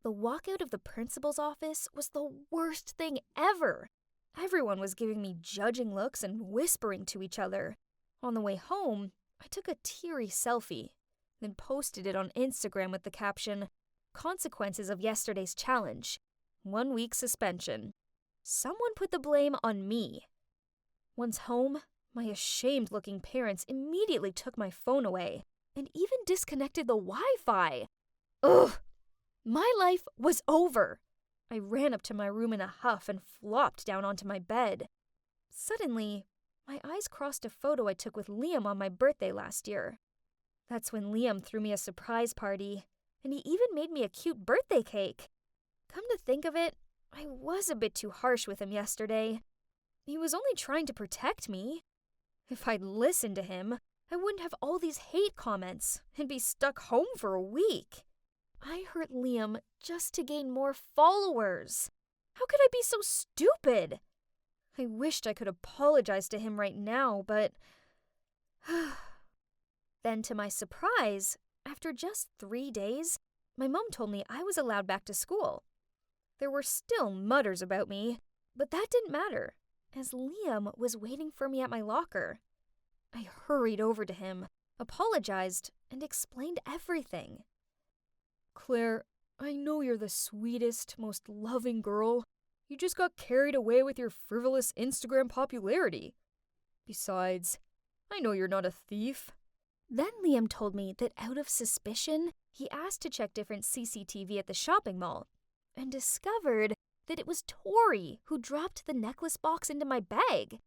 The walkout of the principal's office was the worst thing ever. Everyone was giving me judging looks and whispering to each other. On the way home, I took a teary selfie, then posted it on Instagram with the caption, "Consequences of yesterday's challenge. 1 week suspension." Someone put the blame on me. Once home, My ashamed-looking parents immediately took my phone away and even disconnected the Wi-Fi. Ugh! My life was over. I ran up to my room in a huff and flopped down onto my bed. Suddenly, my eyes crossed a photo I took with Liam on my birthday last year. That's when Liam threw me a surprise party, and he even made me a cute birthday cake. Come to think of it, I was a bit too harsh with him yesterday. He was only trying to protect me. If I'd listened to him, I wouldn't have all these hate comments and be stuck home for a week. I hurt Liam just to gain more followers. How could I be so stupid? I wished I could apologize to him right now, but... Then to my surprise, after just 3 days, my mom told me I was allowed back to school. There were still mutters about me, but that didn't matter, as Liam was waiting for me at my locker. I hurried over to him, apologized, and explained everything. Claire, I know you're the sweetest, most loving girl. You just got carried away with your frivolous Instagram popularity. Besides, I know you're not a thief. Then Liam told me that out of suspicion, he asked to check different CCTV at the shopping mall and discovered that it was Tori who dropped the necklace box into my bag.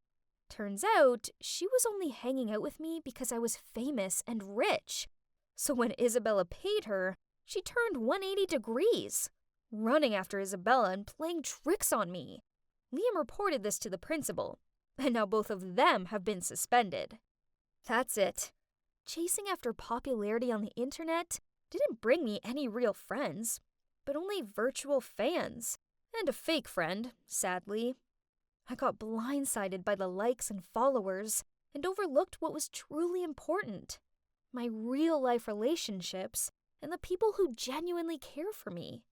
Turns out, she was only hanging out with me because I was famous and rich. So when Isabella paid her, she turned 180 degrees, running after Isabella and playing tricks on me. Liam reported this to the principal, and now both of them have been suspended. That's it. Chasing after popularity on the internet didn't bring me any real friends, but only virtual fans, and a fake friend, sadly. I got blindsided by the likes and followers and overlooked what was truly important, my real-life relationships and the people who genuinely care for me.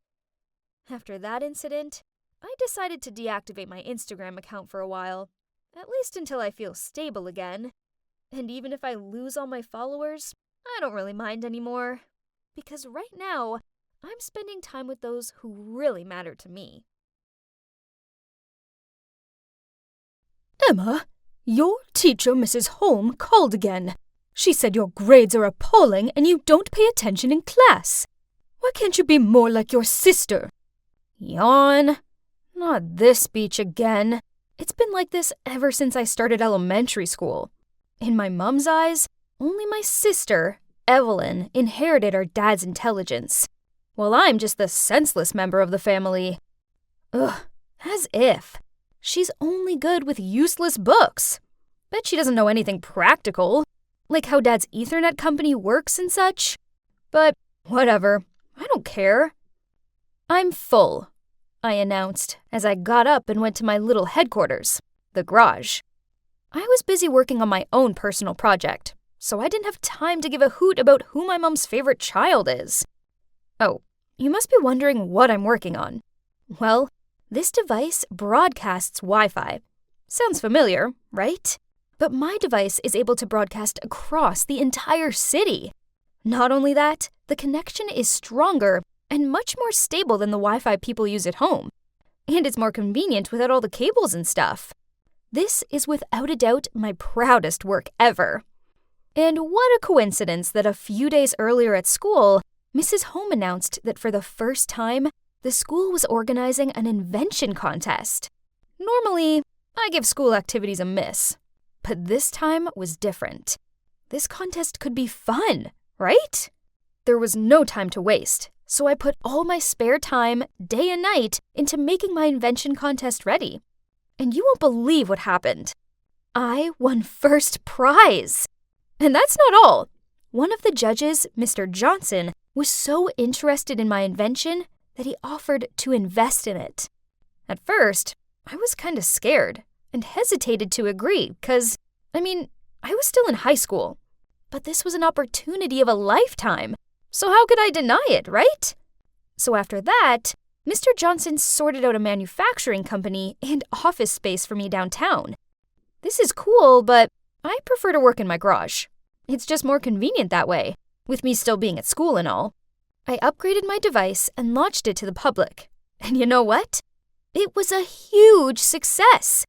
After that incident, I decided to deactivate my Instagram account for a while, at least until I feel stable again. And even if I lose all my followers, I don't really mind anymore, because right now, I'm spending time with those who really matter to me. Emma, your teacher, Mrs. Holm, called again. She said your grades are appalling and you don't pay attention in class. Why can't you be more like your sister? Yawn. Not this speech again. It's been like this ever since I started elementary school. In my mom's eyes, only my sister, Evelyn, inherited our dad's intelligence, while I'm just the senseless member of the family. Ugh, as if. She's only good with useless books. Bet she doesn't know anything practical, like how Dad's Ethernet company works and such. But whatever, I don't care. I'm full, I announced as I got up and went to my little headquarters, the garage. I was busy working on my own personal project, so I didn't have time to give a hoot about who my mom's favorite child is. Oh, you must be wondering what I'm working on. Well, this device broadcasts Wi-Fi. Sounds familiar, right? But my device is able to broadcast across the entire city. Not only that, the connection is stronger and much more stable than the Wi-Fi people use at home. And it's more convenient without all the cables and stuff. This is without a doubt my proudest work ever. And what a coincidence that a few days earlier at school, Mrs. Holm announced that for the first time, the school was organizing an invention contest. Normally, I give school activities a miss, but this time was different. This contest could be fun, right? There was no time to waste, so I put all my spare time, day and night, into making my invention contest ready. And you won't believe what happened. I won first prize. And that's not all. One of the judges, Mr. Johnson, was so interested in my invention that he offered to invest in it. At first, I was kind of scared and hesitated to agree because, I was still in high school. But this was an opportunity of a lifetime, so how could I deny it, right? So after that, Mr. Johnson sorted out a manufacturing company and office space for me downtown. This is cool, but I prefer to work in my garage. It's just more convenient that way, with me still being at school and all. I upgraded my device and launched it to the public. And you know what? It was a huge success.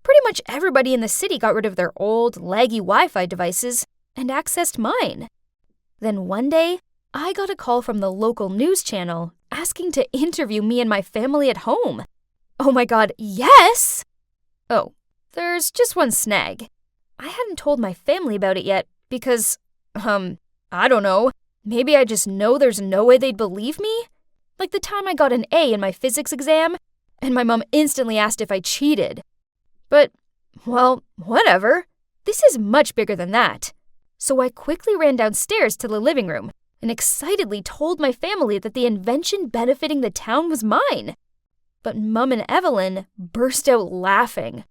Pretty much everybody in the city got rid of their old, laggy Wi-Fi devices and accessed mine. Then one day, I got a call from the local news channel asking to interview me and my family at home. Oh my god, yes! Oh, there's just one snag. I hadn't told my family about it yet because, I don't know. Maybe I just know there's no way they'd believe me? Like the time I got an A in my physics exam, and my mom instantly asked if I cheated. But, well, whatever. This is much bigger than that. So I quickly ran downstairs to the living room and excitedly told my family that the invention benefiting the town was mine. But Mum and Evelyn burst out laughing.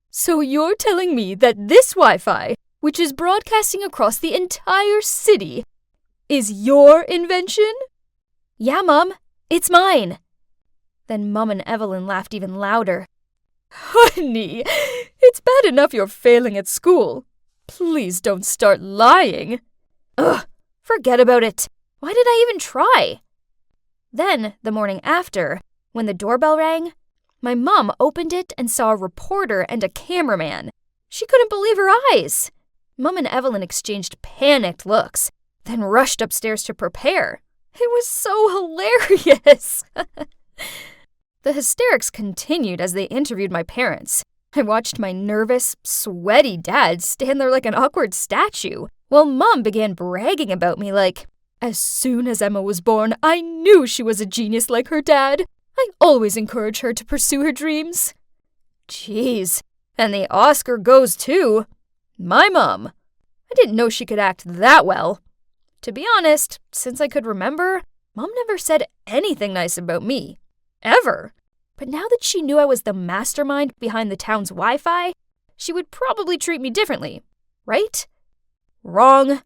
So you're telling me that this Wi-Fi, which is broadcasting across the entire city, is your invention? Yeah, Mum, it's mine. Then Mum and Evelyn laughed even louder. Honey, it's bad enough you're failing at school. Please don't start lying. Ugh, forget about it. Why did I even try? Then, the morning after, when the doorbell rang, my mom opened it and saw a reporter and a cameraman. She couldn't believe her eyes. Mum and Evelyn exchanged panicked looks, then rushed upstairs to prepare. It was so hilarious. The hysterics continued as they interviewed my parents. I watched my nervous, sweaty dad stand there like an awkward statue, while Mum began bragging about me like, as soon as Emma was born, I knew she was a genius like her dad. I always encourage her to pursue her dreams. Jeez, and the Oscar goes to my mom. I didn't know she could act that well. To be honest, since I could remember, Mom never said anything nice about me. Ever. But now that she knew I was the mastermind behind the town's Wi-Fi, she would probably treat me differently. Right? Wrong.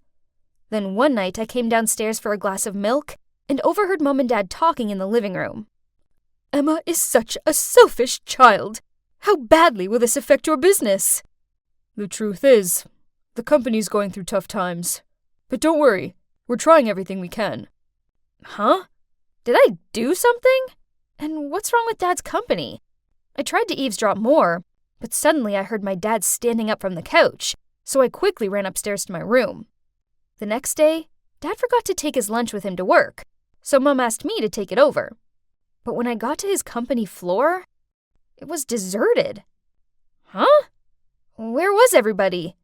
Then one night I came downstairs for a glass of milk and overheard Mom and Dad talking in the living room. Emma is such a selfish child. How badly will this affect your business? The truth is, the company's going through tough times. But don't worry, we're trying everything we can. Huh? Did I do something? And what's wrong with Dad's company? I tried to eavesdrop more, but suddenly I heard my dad standing up from the couch, so I quickly ran upstairs to my room. The next day, Dad forgot to take his lunch with him to work, so Mom asked me to take it over. But when I got to his company floor, it was deserted. Huh? Where was everybody?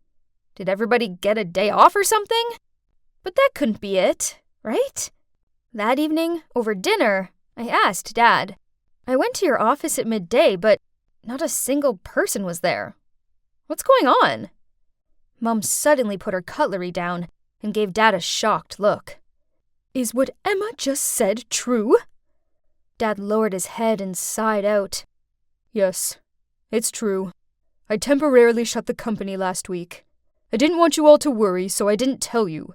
Did everybody get a day off or something? But that couldn't be it, right? That evening, over dinner, I asked Dad. I went to your office at midday, but not a single person was there. What's going on? Mom suddenly put her cutlery down and gave Dad a shocked look. Is what Emma just said true? Dad lowered his head and sighed out. Yes, it's true. I temporarily shut the company last week. I didn't want you all to worry, so I didn't tell you.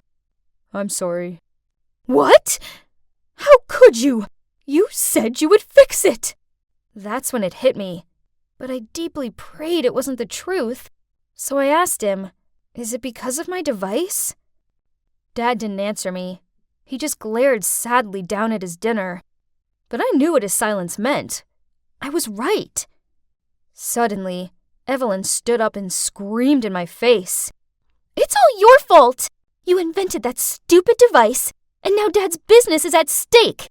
I'm sorry. What? How could you? You said you would fix it. That's when it hit me. But I deeply prayed it wasn't the truth. So I asked him, is it because of my device? Dad didn't answer me. He just glared sadly down at his dinner. But I knew what his silence meant. I was right. Suddenly, Evelyn stood up and screamed in my face. It's all your fault! You invented that stupid device, and now Dad's business is at stake.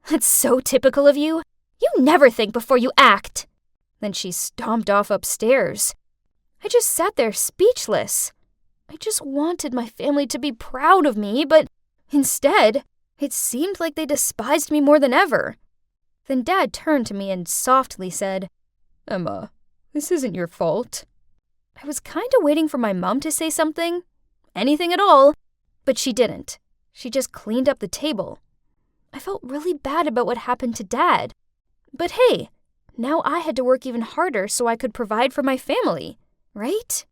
That's so typical of you. You never think before you act. Then she stomped off upstairs. I just sat there speechless. I just wanted my family to be proud of me, but instead, it seemed like they despised me more than ever. Then Dad turned to me and softly said, Emma, this isn't your fault. I was kind of waiting for my mom to say something, anything at all, but she didn't. She just cleaned up the table. I felt really bad about what happened to Dad. But hey, now I had to work even harder so I could provide for my family, right?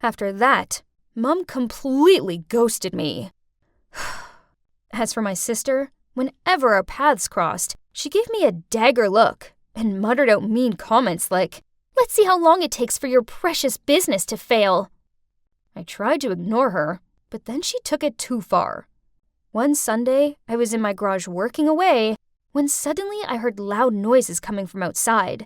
After that, Mom completely ghosted me. As for my sister, whenever our paths crossed, she gave me a dagger look and muttered out mean comments like, let's see how long it takes for your precious business to fail. I tried to ignore her, but then she took it too far. One Sunday, I was in my garage working away when suddenly I heard loud noises coming from outside.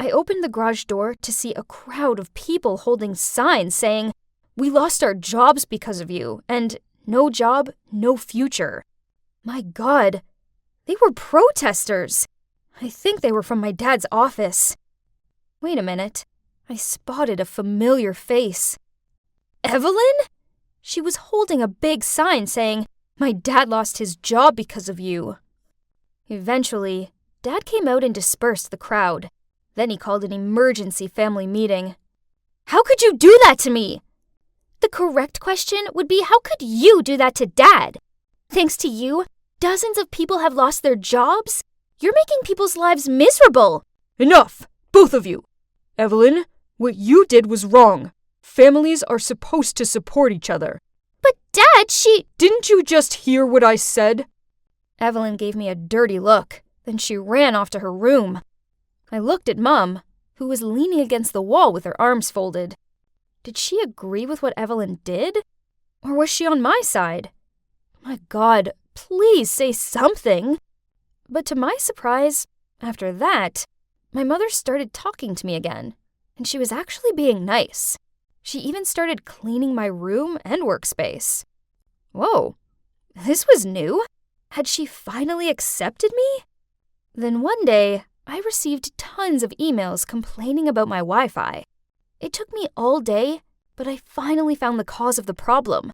I opened the garage door to see a crowd of people holding signs saying, "We lost our jobs because of you," and "No job, no future." My God, they were protesters. I think they were from my dad's office. Wait a minute. I spotted a familiar face. Evelyn? She was holding a big sign saying, "My dad lost his job because of you." Eventually, Dad came out and dispersed the crowd. Then he called an emergency family meeting. "How could you do that to me?" The correct question would be, how could you do that to Dad? Thanks to you, dozens of people have lost their jobs. You're making people's lives miserable. Enough, both of you. Evelyn, what you did was wrong. Families are supposed to support each other. But Dad, Didn't you just hear what I said? Evelyn gave me a dirty look. Then she ran off to her room. I looked at Mum, who was leaning against the wall with her arms folded. Did she agree with what Evelyn did? Or was she on my side? My God, please say something. But to my surprise, after that, my mother started talking to me again, and she was actually being nice. She even started cleaning my room and workspace. Whoa, this was new. Had she finally accepted me? Then one day, I received tons of emails complaining about my Wi-Fi. It took me all day, but I finally found the cause of the problem.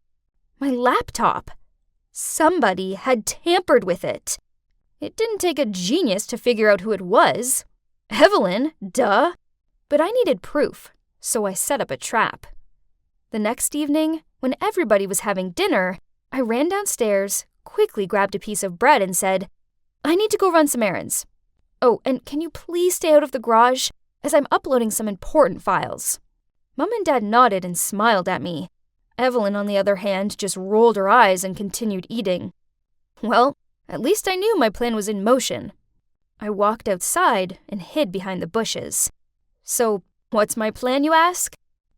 My laptop. Somebody had tampered with it. It didn't take a genius to figure out who it was. Evelyn, duh. But I needed proof, so I set up a trap. The next evening, when everybody was having dinner, I ran downstairs, quickly grabbed a piece of bread and said, "I need to go run some errands. Oh, and can you please stay out of the garage, as I'm uploading some important files?" Mum and Dad nodded and smiled at me. Evelyn, on the other hand, just rolled her eyes and continued eating. Well, at least I knew my plan was in motion. I walked outside and hid behind the bushes. So, what's my plan, you ask?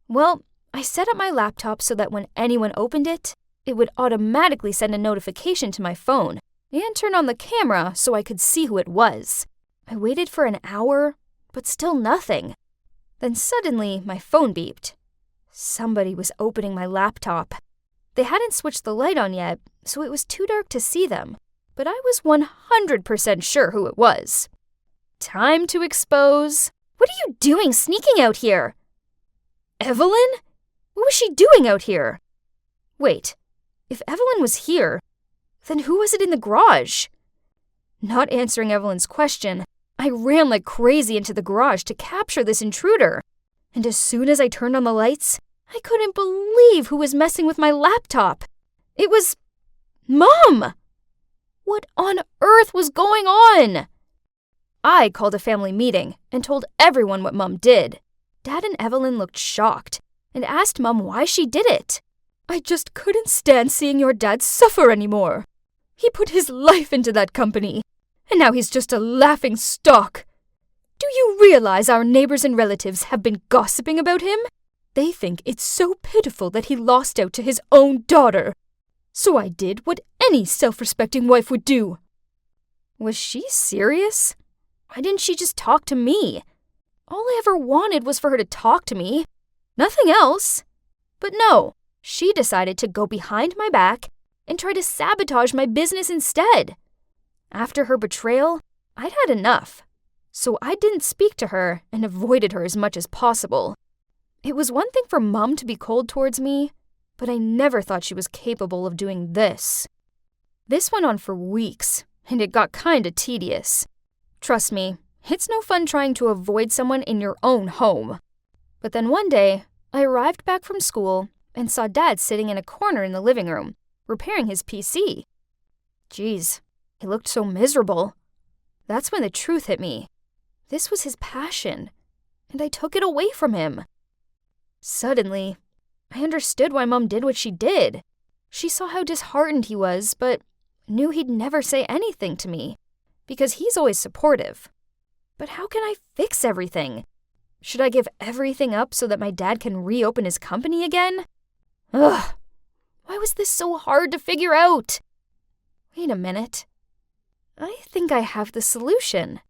Well, I set up my laptop so that when anyone opened it, it would automatically send a notification to my phone and turn on the camera so I could see who it was. I waited for an hour, but still nothing. Then suddenly, my phone beeped. Somebody was opening my laptop. They hadn't switched the light on yet, so it was too dark to see them, but I was 100% sure who it was. Time to expose. What are you doing sneaking out here? Evelyn? What was she doing out here? Wait, if Evelyn was here, then who was it in the garage? Not answering Evelyn's question, I ran like crazy into the garage to capture this intruder. And as soon as I turned on the lights, I couldn't believe who was messing with my laptop. It was Mom! What on earth was going on? I called a family meeting and told everyone what Mum did. Dad and Evelyn looked shocked and asked Mum why she did it. I just couldn't stand seeing your dad suffer anymore. He put his life into that company, and now he's just a laughing stock. Do you realize our neighbors and relatives have been gossiping about him? They think it's so pitiful that he lost out to his own daughter. So I did what any self-respecting wife would do. Was she serious? Why didn't she just talk to me? All I ever wanted was for her to talk to me. Nothing else. But no, she decided to go behind my back and try to sabotage my business instead. After her betrayal, I'd had enough. So I didn't speak to her and avoided her as much as possible. It was one thing for Mum to be cold towards me, but I never thought she was capable of doing this. This went on for weeks, and it got kinda tedious. Trust me, it's no fun trying to avoid someone in your own home. But then one day, I arrived back from school and saw Dad sitting in a corner in the living room, repairing his PC. Geez, he looked so miserable. That's when the truth hit me. This was his passion, and I took it away from him. Suddenly, I understood why Mum did what she did. She saw how disheartened he was, but knew he'd never say anything to me, because he's always supportive. But how can I fix everything? Should I give everything up so that my dad can reopen his company again? Ugh, why was this so hard to figure out? Wait a minute. I think I have the solution.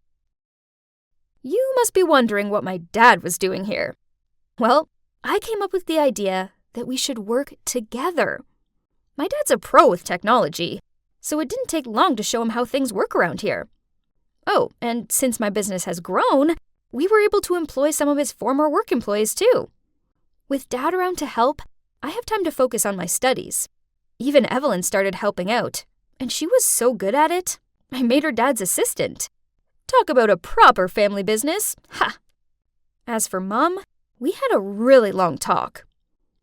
You must be wondering what my dad was doing here. Well, I came up with the idea that we should work together. My dad's a pro with technology, so it didn't take long to show him how things work around here. Oh, and since my business has grown, we were able to employ some of his former work employees too. With Dad around to help, I have time to focus on my studies. Even Evelyn started helping out, and she was so good at it, I made her dad's assistant. Talk about a proper family business. Ha! As for Mom, we had a really long talk.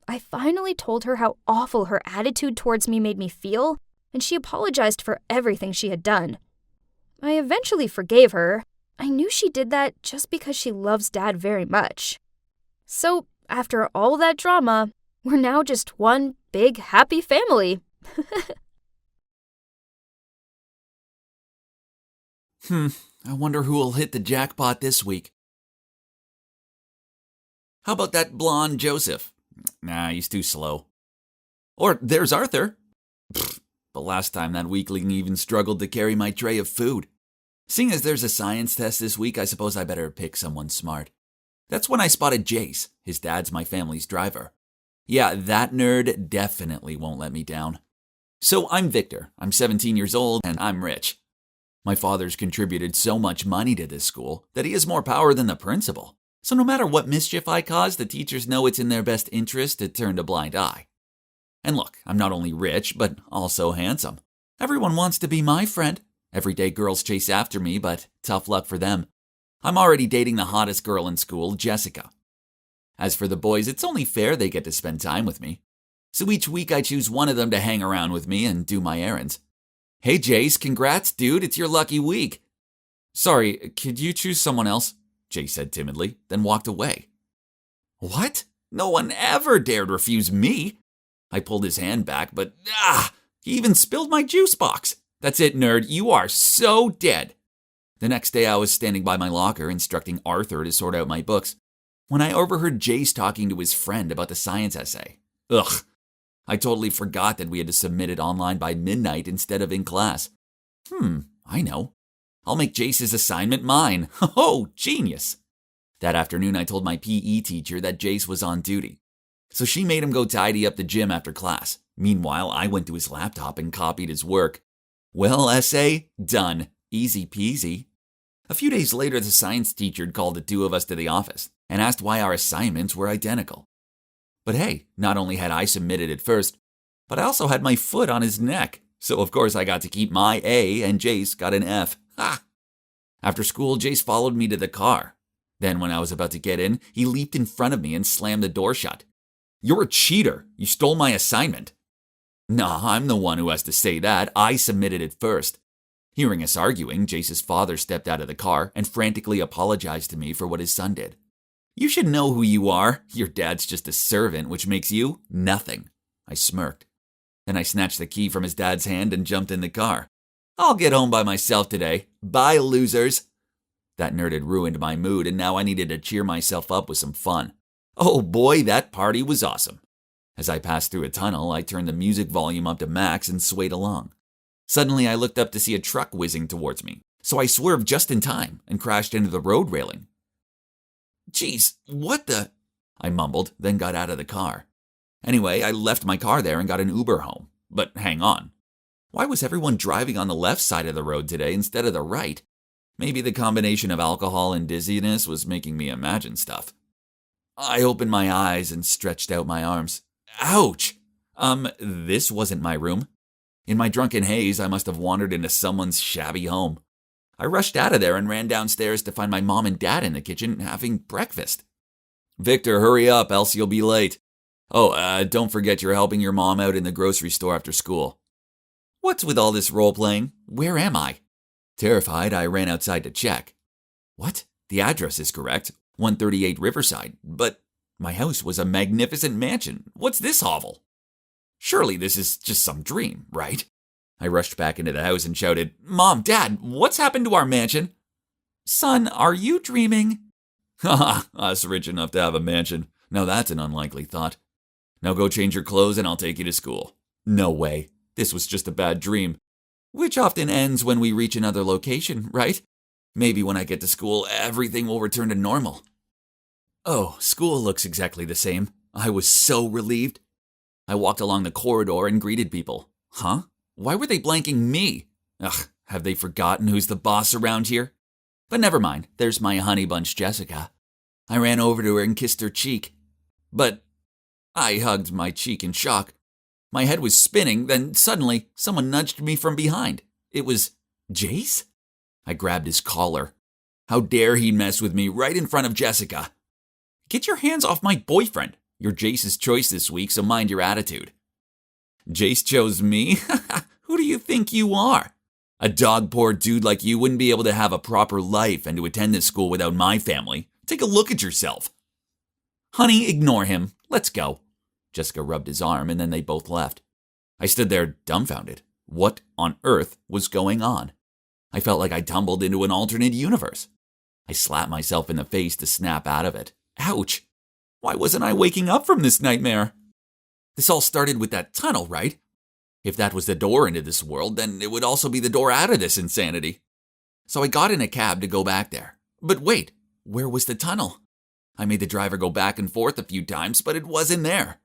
I finally told her how awful her attitude towards me made me feel, and she apologized for everything she had done. I eventually forgave her. I knew she did that just because she loves Dad very much. So, after all that drama, we're now just one big happy family. I wonder who will hit the jackpot this week. How about that blonde Joseph? Nah, he's too slow. Or there's Arthur. But last time that weakling even struggled to carry my tray of food. Seeing as there's a science test this week, I suppose I better pick someone smart. That's when I spotted Jace. His dad's my family's driver. Yeah, that nerd definitely won't let me down. So I'm Victor. I'm 17 years old and I'm rich. My father's contributed so much money to this school that he has more power than the principal. So no matter what mischief I cause, the teachers know it's in their best interest to turn a blind eye. And look, I'm not only rich, but also handsome. Everyone wants to be my friend. Everyday girls chase after me, but tough luck for them. I'm already dating the hottest girl in school, Jessica. As for the boys, it's only fair they get to spend time with me. So each week I choose one of them to hang around with me and do my errands. Hey Jace, congrats dude, it's your lucky week. Sorry, could you choose someone else? Jace said timidly, then walked away. What? No one ever dared refuse me. I pulled his hand back, but he even spilled my juice box. That's it, nerd, you are so dead. The next day I was standing by my locker instructing Arthur to sort out my books when I overheard Jace talking to his friend about the science essay. Ugh. I totally forgot that we had to submit it online by midnight instead of in class. I know. I'll make Jace's assignment mine. Oh, genius. That afternoon I told my PE teacher that Jace was on duty. So she made him go tidy up the gym after class. Meanwhile, I went to his laptop and copied his work. Well, essay, done. Easy peasy. A few days later, the science teacher called the two of us to the office and asked why our assignments were identical. But hey, not only had I submitted it first, but I also had my foot on his neck. So of course I got to keep my A and Jace got an F. Ha! After school, Jace followed me to the car. Then when I was about to get in, he leaped in front of me and slammed the door shut. You're a cheater. You stole my assignment. Nah, I'm the one who has to say that. I submitted it first. Hearing us arguing, Jace's father stepped out of the car and frantically apologized to me for what his son did. You should know who you are. Your dad's just a servant, which makes you nothing. I smirked. Then I snatched the key from his dad's hand and jumped in the car. I'll get home by myself today. Bye, losers. That nerd had ruined my mood, and now I needed to cheer myself up with some fun. Oh boy, that party was awesome. As I passed through a tunnel, I turned the music volume up to max and swayed along. Suddenly, I looked up to see a truck whizzing towards me, so I swerved just in time and crashed into the road railing. Jeez, what the? I mumbled, then got out of the car. Anyway, I left my car there and got an Uber home. But hang on. Why was everyone driving on the left side of the road today instead of the right? Maybe the combination of alcohol and dizziness was making me imagine stuff. I opened my eyes and stretched out my arms. Ouch! This wasn't my room. In my drunken haze, I must have wandered into someone's shabby home. I rushed out of there and ran downstairs to find my mom and dad in the kitchen having breakfast. Victor, hurry up, else you'll be late. Oh, don't forget you're helping your mom out in the grocery store after school. What's with all this role-playing? Where am I? Terrified, I ran outside to check. What? The address is correct, 138 Riverside, but my house was a magnificent mansion. What's this hovel? Surely this is just some dream, right? I rushed back into the house and shouted, Mom, Dad, what's happened to our mansion? Son, are you dreaming? Haha, us rich enough to have a mansion. Now that's an unlikely thought. Now go change your clothes and I'll take you to school. No way. This was just a bad dream. Which often ends when we reach another location, right? Maybe when I get to school, everything will return to normal. Oh, school looks exactly the same. I was so relieved. I walked along the corridor and greeted people. Huh? Why were they blanking me? Ugh, have they forgotten who's the boss around here? But never mind, there's my honey bunch Jessica. I ran over to her and kissed her cheek. But I hugged my cheek in shock. My head was spinning, then suddenly someone nudged me from behind. It was Jace? I grabbed his collar. How dare he mess with me right in front of Jessica? Get your hands off my boyfriend. You're Jace's choice this week, so mind your attitude. Jace chose me? Who do you think you are? A dog-poor dude like you wouldn't be able to have a proper life and to attend this school without my family. Take a look at yourself. Honey, ignore him. Let's go. Jessica rubbed his arm and then they both left. I stood there dumbfounded. What on earth was going on? I felt like I tumbled into an alternate universe. I slapped myself in the face to snap out of it. Ouch! Why wasn't I waking up from this nightmare? This all started with that tunnel, right? If that was the door into this world, then it would also be the door out of this insanity. So I got in a cab to go back there. But wait, where was the tunnel? I made the driver go back and forth a few times, but it wasn't there.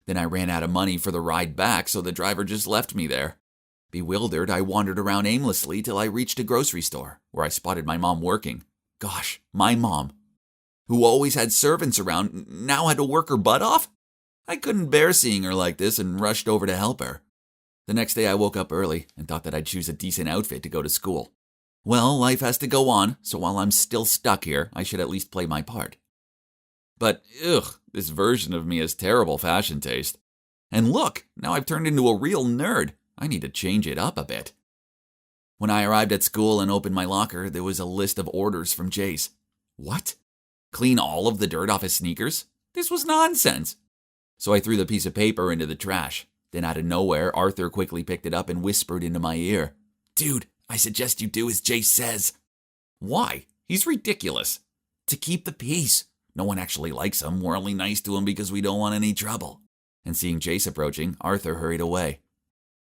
Then I ran out of money for the ride back, so the driver just left me there. Bewildered, I wandered around aimlessly till I reached a grocery store, where I spotted my mom working. Gosh, my mom, who always had servants around, now had to work her butt off? I couldn't bear seeing her like this and rushed over to help her. The next day I woke up early and thought that I'd choose a decent outfit to go to school. Well, life has to go on, so while I'm still stuck here, I should at least play my part. But, this version of me has terrible fashion taste. And look, now I've turned into a real nerd. I need to change it up a bit. When I arrived at school and opened my locker, there was a list of orders from Jace. What? Clean all of the dirt off his sneakers? This was nonsense. So I threw the piece of paper into the trash. Then out of nowhere, Arthur quickly picked it up and whispered into my ear. Dude, I suggest you do as Jace says. Why? He's ridiculous. To keep the peace. No one actually likes him. We're only nice to him because we don't want any trouble. And seeing Jace approaching, Arthur hurried away.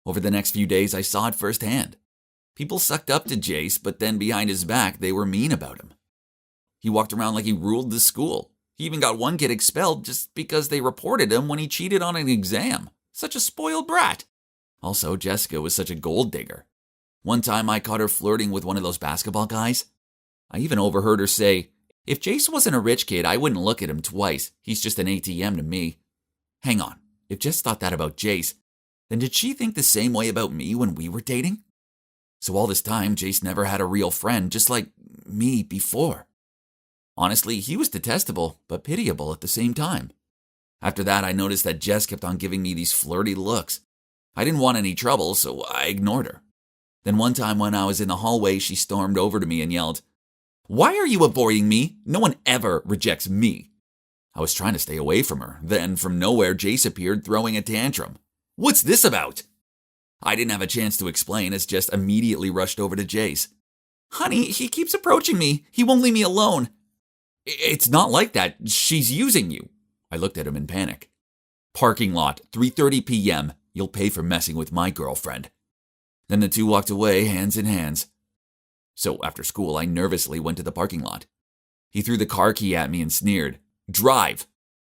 Over the next few days, I saw it firsthand. People sucked up to Jace, but then behind his back, they were mean about him. He walked around like he ruled the school. He even got one kid expelled just because they reported him when he cheated on an exam. Such a spoiled brat. Also, Jessica was such a gold digger. One time I caught her flirting with one of those basketball guys. I even overheard her say, if Jace wasn't a rich kid, I wouldn't look at him twice. He's just an ATM to me. Hang on, if Jess thought that about Jace, then did she think the same way about me when we were dating? So all this time, Jace never had a real friend, just like me before. Honestly, he was detestable, but pitiable at the same time. After that, I noticed that Jess kept on giving me these flirty looks. I didn't want any trouble, so I ignored her. Then one time when I was in the hallway, she stormed over to me and yelled, "Why are you avoiding me? No one ever rejects me." I was trying to stay away from her. Then, from nowhere, Jace appeared throwing a tantrum. "What's this about?" I didn't have a chance to explain as Jess immediately rushed over to Jace. "Honey, he keeps approaching me. He won't leave me alone." "It's not like that. She's using you." I looked at him in panic. "Parking lot, 3:30 p.m. You'll pay for messing with my girlfriend." Then the two walked away, hands in hands. So after school, I nervously went to the parking lot. He threw the car key at me and sneered, "Drive.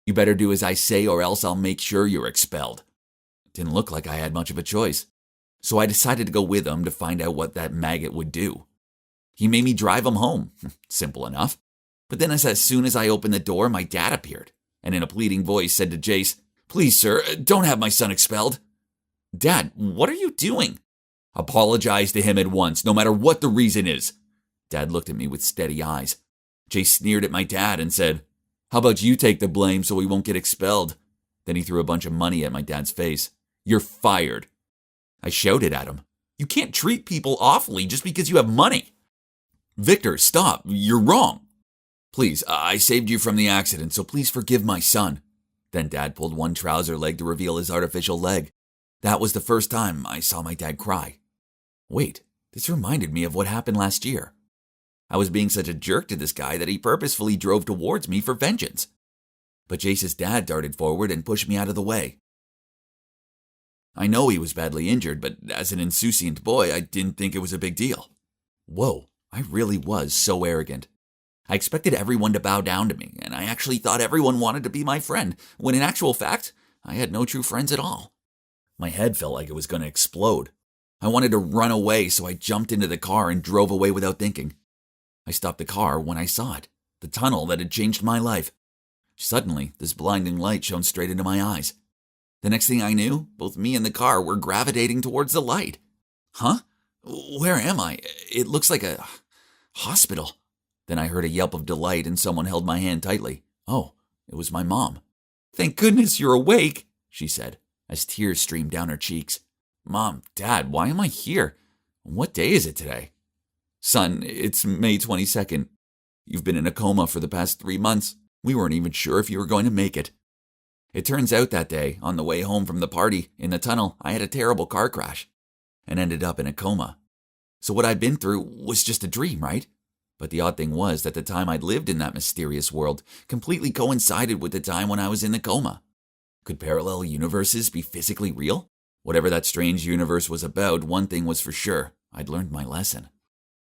You better do as I say or else I'll make sure you're expelled." It didn't look like I had much of a choice. So I decided to go with him to find out what that maggot would do. He made me drive him home. Simple enough. But then as soon as I opened the door, my dad appeared, and in a pleading voice said to Jace, "Please, sir, don't have my son expelled." "Dad, what are you doing?" "Apologize to him at once, no matter what the reason is." Dad looked at me with steady eyes. Jace sneered at my dad and said, "How about you take the blame so we won't get expelled?" Then he threw a bunch of money at my dad's face. "You're fired." I shouted at him, "You can't treat people awfully just because you have money." "Victor, stop. You're wrong." "Please, I saved you from the accident, so please forgive my son." Then Dad pulled one trouser leg to reveal his artificial leg. That was the first time I saw my dad cry. Wait, this reminded me of what happened last year. I was being such a jerk to this guy that he purposefully drove towards me for vengeance. But Jace's dad darted forward and pushed me out of the way. I know he was badly injured, but as an insouciant boy, I didn't think it was a big deal. Whoa, I really was so arrogant. I expected everyone to bow down to me, and I actually thought everyone wanted to be my friend, when in actual fact, I had no true friends at all. My head felt like it was going to explode. I wanted to run away, so I jumped into the car and drove away without thinking. I stopped the car when I saw it, the tunnel that had changed my life. Suddenly, this blinding light shone straight into my eyes. The next thing I knew, both me and the car were gravitating towards the light. Huh? Where am I? It looks like a hospital. Then I heard a yelp of delight and someone held my hand tightly. Oh, it was my mom. Thank goodness you're awake, she said, as tears streamed down her cheeks. Mom, Dad, why am I here? What day is it today? Son, it's May 22nd. You've been in a coma for the past 3 months. We weren't even sure if you were going to make it. It turns out that day, on the way home from the party, in the tunnel, I had a terrible car crash and ended up in a coma. So what I'd been through was just a dream, right? But the odd thing was that the time I'd lived in that mysterious world completely coincided with the time when I was in the coma. Could parallel universes be physically real? Whatever that strange universe was about, one thing was for sure. I'd learned my lesson.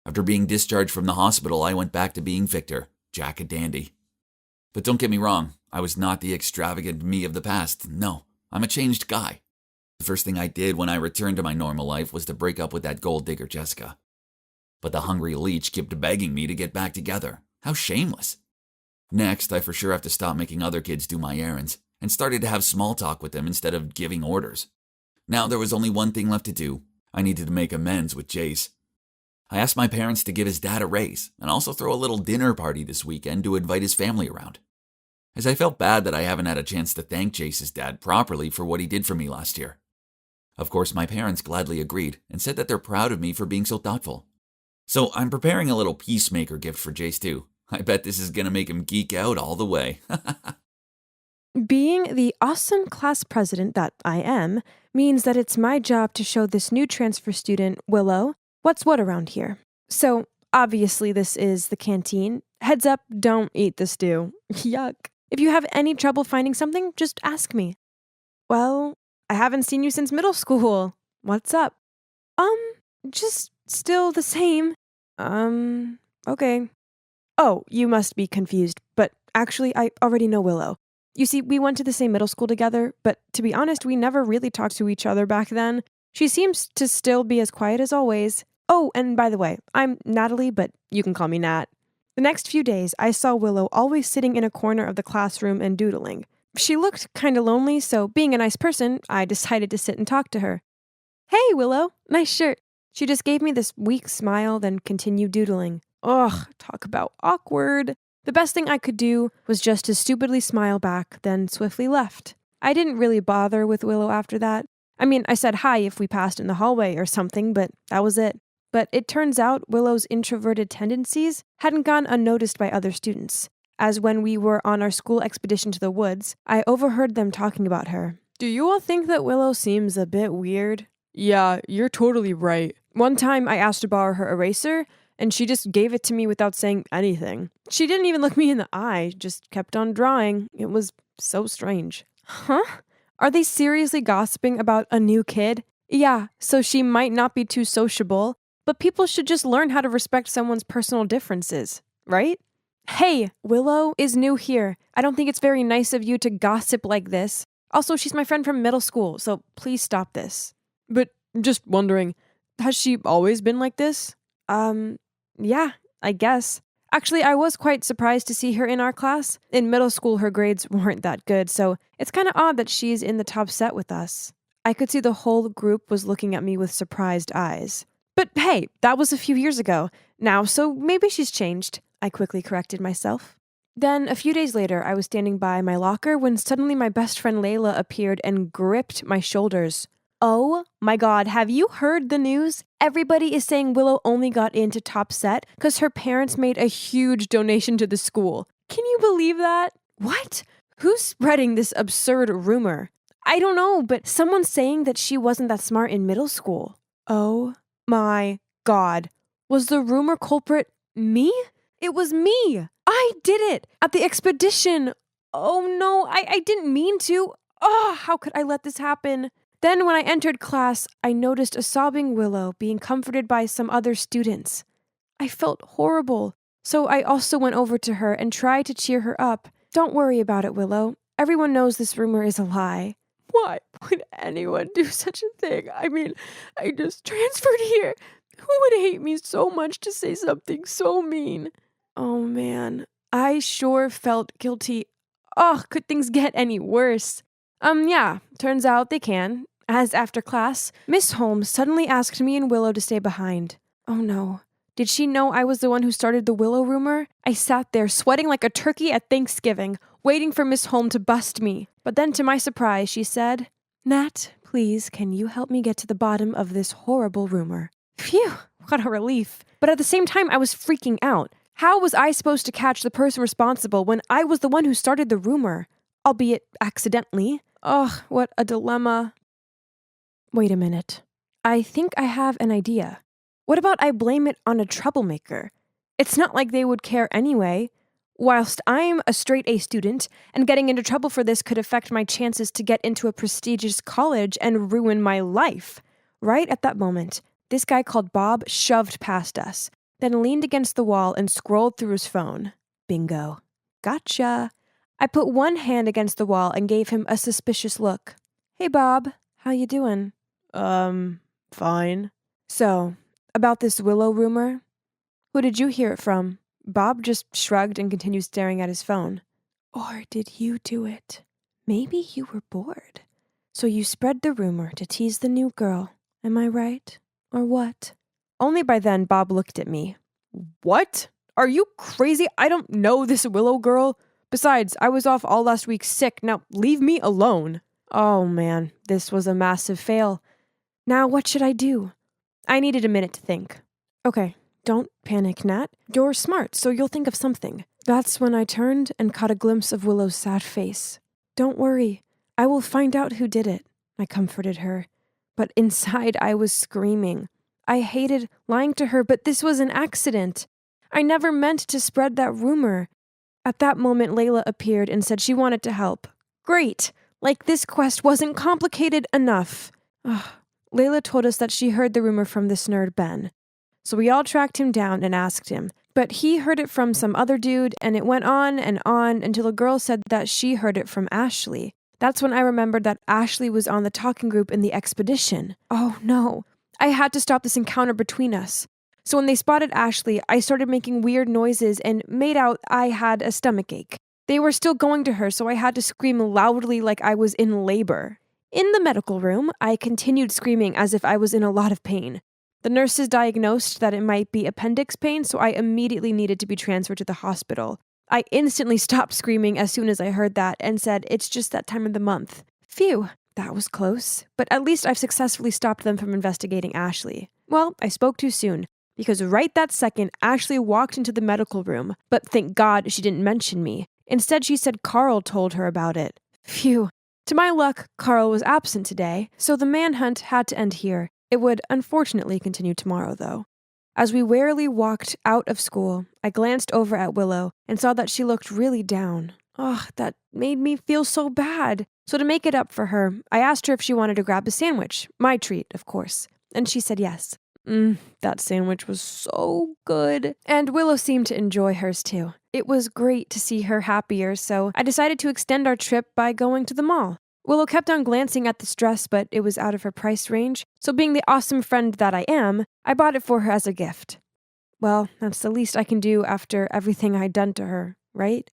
After being discharged from the hospital, I went back to being Victor, Jack a dandy. But don't get me wrong, I was not the extravagant me of the past. No, I'm a changed guy. The first thing I did when I returned to my normal life was to break up with that gold digger Jessica. But the hungry leech kept begging me to get back together. How shameless. Next, I for sure have to stop making other kids do my errands, and started to have small talk with them instead of giving orders. Now there was only one thing left to do. I needed to make amends with Jace. I asked my parents to give his dad a raise, and also throw a little dinner party this weekend to invite his family around. As I felt bad that I haven't had a chance to thank Jace's dad properly for what he did for me last year. Of course, my parents gladly agreed and said that they're proud of me for being so thoughtful. So I'm preparing a little peacemaker gift for Jace too. I bet this is going to make him geek out all the way. Being the awesome class president that I am means that it's my job to show this new transfer student, Willow, what's what around here. So, obviously this is the canteen. Heads up, don't eat the stew. Yuck. If you have any trouble finding something, just ask me. Well, I haven't seen you since middle school. What's up? Just still the same. Okay. Oh, you must be confused, but actually I already know Willow. You see, we went to the same middle school together, but to be honest, we never really talked to each other back then. She seems to still be as quiet as always. Oh, and by the way, I'm Natalie, but you can call me Nat. The next few days, I saw Willow always sitting in a corner of the classroom and doodling. She looked kind of lonely, so being a nice person, I decided to sit and talk to her. Hey, Willow, nice shirt. She just gave me this weak smile, then continued doodling. Ugh, talk about awkward. The best thing I could do was just to stupidly smile back, then swiftly left. I didn't really bother with Willow after that. I mean, I said hi if we passed in the hallway or something, but that was it. But it turns out Willow's introverted tendencies hadn't gone unnoticed by other students, as when we were on our school expedition to the woods, I overheard them talking about her. Do you all think that Willow seems a bit weird? Yeah, you're totally right. One time I asked to borrow her eraser, and she just gave it to me without saying anything. She didn't even look me in the eye, just kept on drawing. It was so strange. Huh? Are they seriously gossiping about a new kid? Yeah, so she might not be too sociable, but people should just learn how to respect someone's personal differences, right? Hey, Willow is new here. I don't think it's very nice of you to gossip like this. Also, she's my friend from middle school, so please stop this. But just wondering, has she always been like this? Yeah, I guess. Actually, I was quite surprised to see her in our class. In middle school, her grades weren't that good, so it's kind of odd that she's in the top set with us. I could see the whole group was looking at me with surprised eyes. But hey, that was a few years ago now, so maybe she's changed. I quickly corrected myself. Then, a few days later, I was standing by my locker when suddenly my best friend Layla appeared and gripped my shoulders. Oh my god, have you heard the news? Everybody is saying Willow only got into top set because her parents made a huge donation to the school. Can you believe that? What? Who's spreading this absurd rumor? I don't know, but someone's saying that she wasn't that smart in middle school. Oh my god. Was the rumor culprit me? It was me. I did it at the expedition. Oh no, I didn't mean to. Oh, how could I let this happen? Then when I entered class, I noticed a sobbing Willow being comforted by some other students. I felt horrible. So I also went over to her and tried to cheer her up. Don't worry about it, Willow. Everyone knows this rumor is a lie. Why would anyone do such a thing? I mean, I just transferred here. Who would hate me so much to say something so mean? Oh man, I sure felt guilty. Oh, could things get any worse? Yeah, turns out they can. As after class, Miss Holmes suddenly asked me and Willow to stay behind. Oh no. Did she know I was the one who started the Willow rumor? I sat there sweating like a turkey at Thanksgiving, waiting for Miss Holmes to bust me. But then to my surprise, she said, Nat, please, can you help me get to the bottom of this horrible rumor? Phew, what a relief. But at the same time, I was freaking out. How was I supposed to catch the person responsible when I was the one who started the rumor? Albeit accidentally. Ugh, what a dilemma. Wait a minute. I think I have an idea. What about I blame it on a troublemaker? It's not like they would care anyway. Whilst I'm a straight A student, and getting into trouble for this could affect my chances to get into a prestigious college and ruin my life. Right at that moment, this guy called Bob shoved past us, then leaned against the wall and scrolled through his phone. Bingo. Gotcha. I put one hand against the wall and gave him a suspicious look. Hey, Bob. How you doing? Fine. So, about this Willow rumor? Who did you hear it from? Bob just shrugged and continued staring at his phone. Or did you do it? Maybe you were bored. So you spread the rumor to tease the new girl. Am I right? Or what? Only by then, Bob looked at me. What? Are you crazy? I don't know this Willow girl. Besides, I was off all last week sick. Now leave me alone. Oh man, this was a massive fail. Now what should I do? I needed a minute to think. Okay, don't panic, Nat. You're smart, so you'll think of something. That's when I turned and caught a glimpse of Willow's sad face. Don't worry, I will find out who did it, I comforted her. But inside I was screaming. I hated lying to her, but this was an accident. I never meant to spread that rumor. At that moment, Layla appeared and said she wanted to help. Great! Like this quest wasn't complicated enough. Ugh. Layla told us that she heard the rumor from this nerd Ben. So we all tracked him down and asked him. But he heard it from some other dude, and it went on until a girl said that she heard it from Ashley. That's when I remembered that Ashley was on the talking group in the expedition. Oh no. I had to stop this encounter between us. So when they spotted Ashley, I started making weird noises and made out I had a stomachache. They were still going to her, so I had to scream loudly like I was in labor. In the medical room, I continued screaming as if I was in a lot of pain. The nurses diagnosed that it might be appendix pain, so I immediately needed to be transferred to the hospital. I instantly stopped screaming as soon as I heard that and said, it's just that time of the month. Phew, that was close. But at least I've successfully stopped them from investigating Ashley. Well, I spoke too soon, because right that second, Ashley walked into the medical room, but thank God she didn't mention me. Instead, she said Carl told her about it. Phew. To my luck, Carl was absent today, so the manhunt had to end here. It would unfortunately continue tomorrow, though. As we warily walked out of school, I glanced over at Willow and saw that she looked really down. Ugh, that made me feel so bad. So to make it up for her, I asked her if she wanted to grab a sandwich. My treat, of course. And she said yes. That sandwich was so good. And Willow seemed to enjoy hers too. It was great to see her happier, so I decided to extend our trip by going to the mall. Willow kept on glancing at this dress, but it was out of her price range, so being the awesome friend that I am, I bought it for her as a gift. Well, that's the least I can do after everything I'd done to her, right?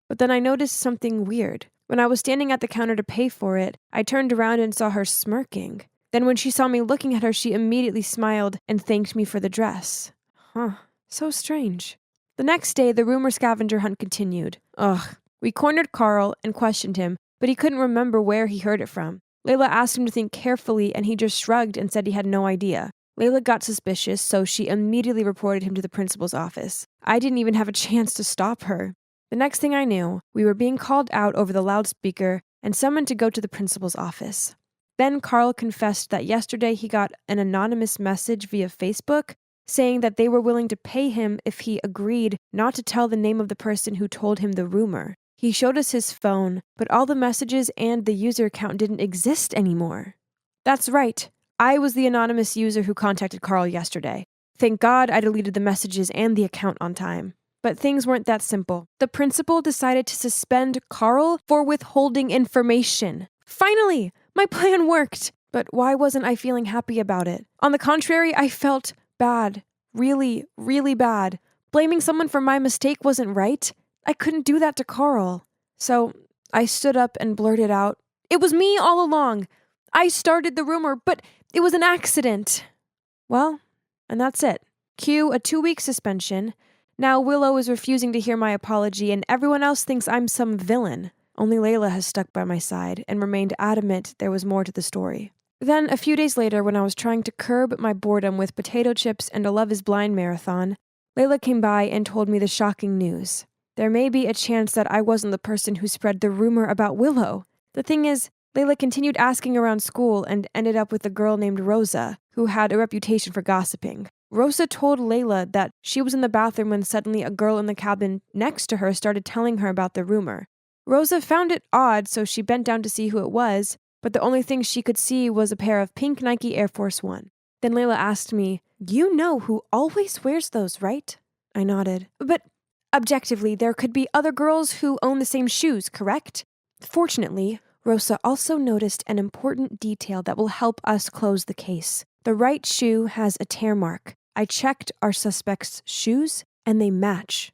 But then I noticed something weird. When I was standing at the counter to pay for it, I turned around and saw her smirking. Then when she saw me looking at her, she immediately smiled and thanked me for the dress. Huh, so strange. The next day, the rumor scavenger hunt continued. Ugh. We cornered Carl and questioned him, but he couldn't remember where he heard it from. Layla asked him to think carefully, and he just shrugged and said he had no idea. Layla got suspicious, so she immediately reported him to the principal's office. I didn't even have a chance to stop her. The next thing I knew, we were being called out over the loudspeaker and summoned to go to the principal's office. Then Carl confessed that yesterday he got an anonymous message via Facebook saying that they were willing to pay him if he agreed not to tell the name of the person who told him the rumor. He showed us his phone, but all the messages and the user account didn't exist anymore. That's right. I was the anonymous user who contacted Carl yesterday. Thank God I deleted the messages and the account on time. But things weren't that simple. The principal decided to suspend Carl for withholding information. Finally, my plan worked. But why wasn't I feeling happy about it? On the contrary, I felt bad. Really, really bad. Blaming someone for my mistake wasn't right. I couldn't do that to Carl. So I stood up and blurted out, "It was me all along. I started the rumor, but it was an accident." Well, and that's it. Cue a 2-week suspension. Now Willow is refusing to hear my apology, and everyone else thinks I'm some villain. Only Layla has stuck by my side and remained adamant there was more to the story. Then, a few days later, when I was trying to curb my boredom with potato chips and a Love is Blind marathon, Layla came by and told me the shocking news. There may be a chance that I wasn't the person who spread the rumor about Willow. The thing is, Layla continued asking around school and ended up with a girl named Rosa, who had a reputation for gossiping. Rosa told Layla that she was in the bathroom when suddenly a girl in the cabin next to her started telling her about the rumor. Rosa found it odd, so she bent down to see who it was, but the only thing she could see was a pair of pink Nike Air Force One. Then Layla asked me, "You know who always wears those, right?" I nodded. "But objectively, there could be other girls who own the same shoes, correct?" Fortunately, Rosa also noticed an important detail that will help us close the case. The right shoe has a tear mark. I checked our suspects' shoes, and they match.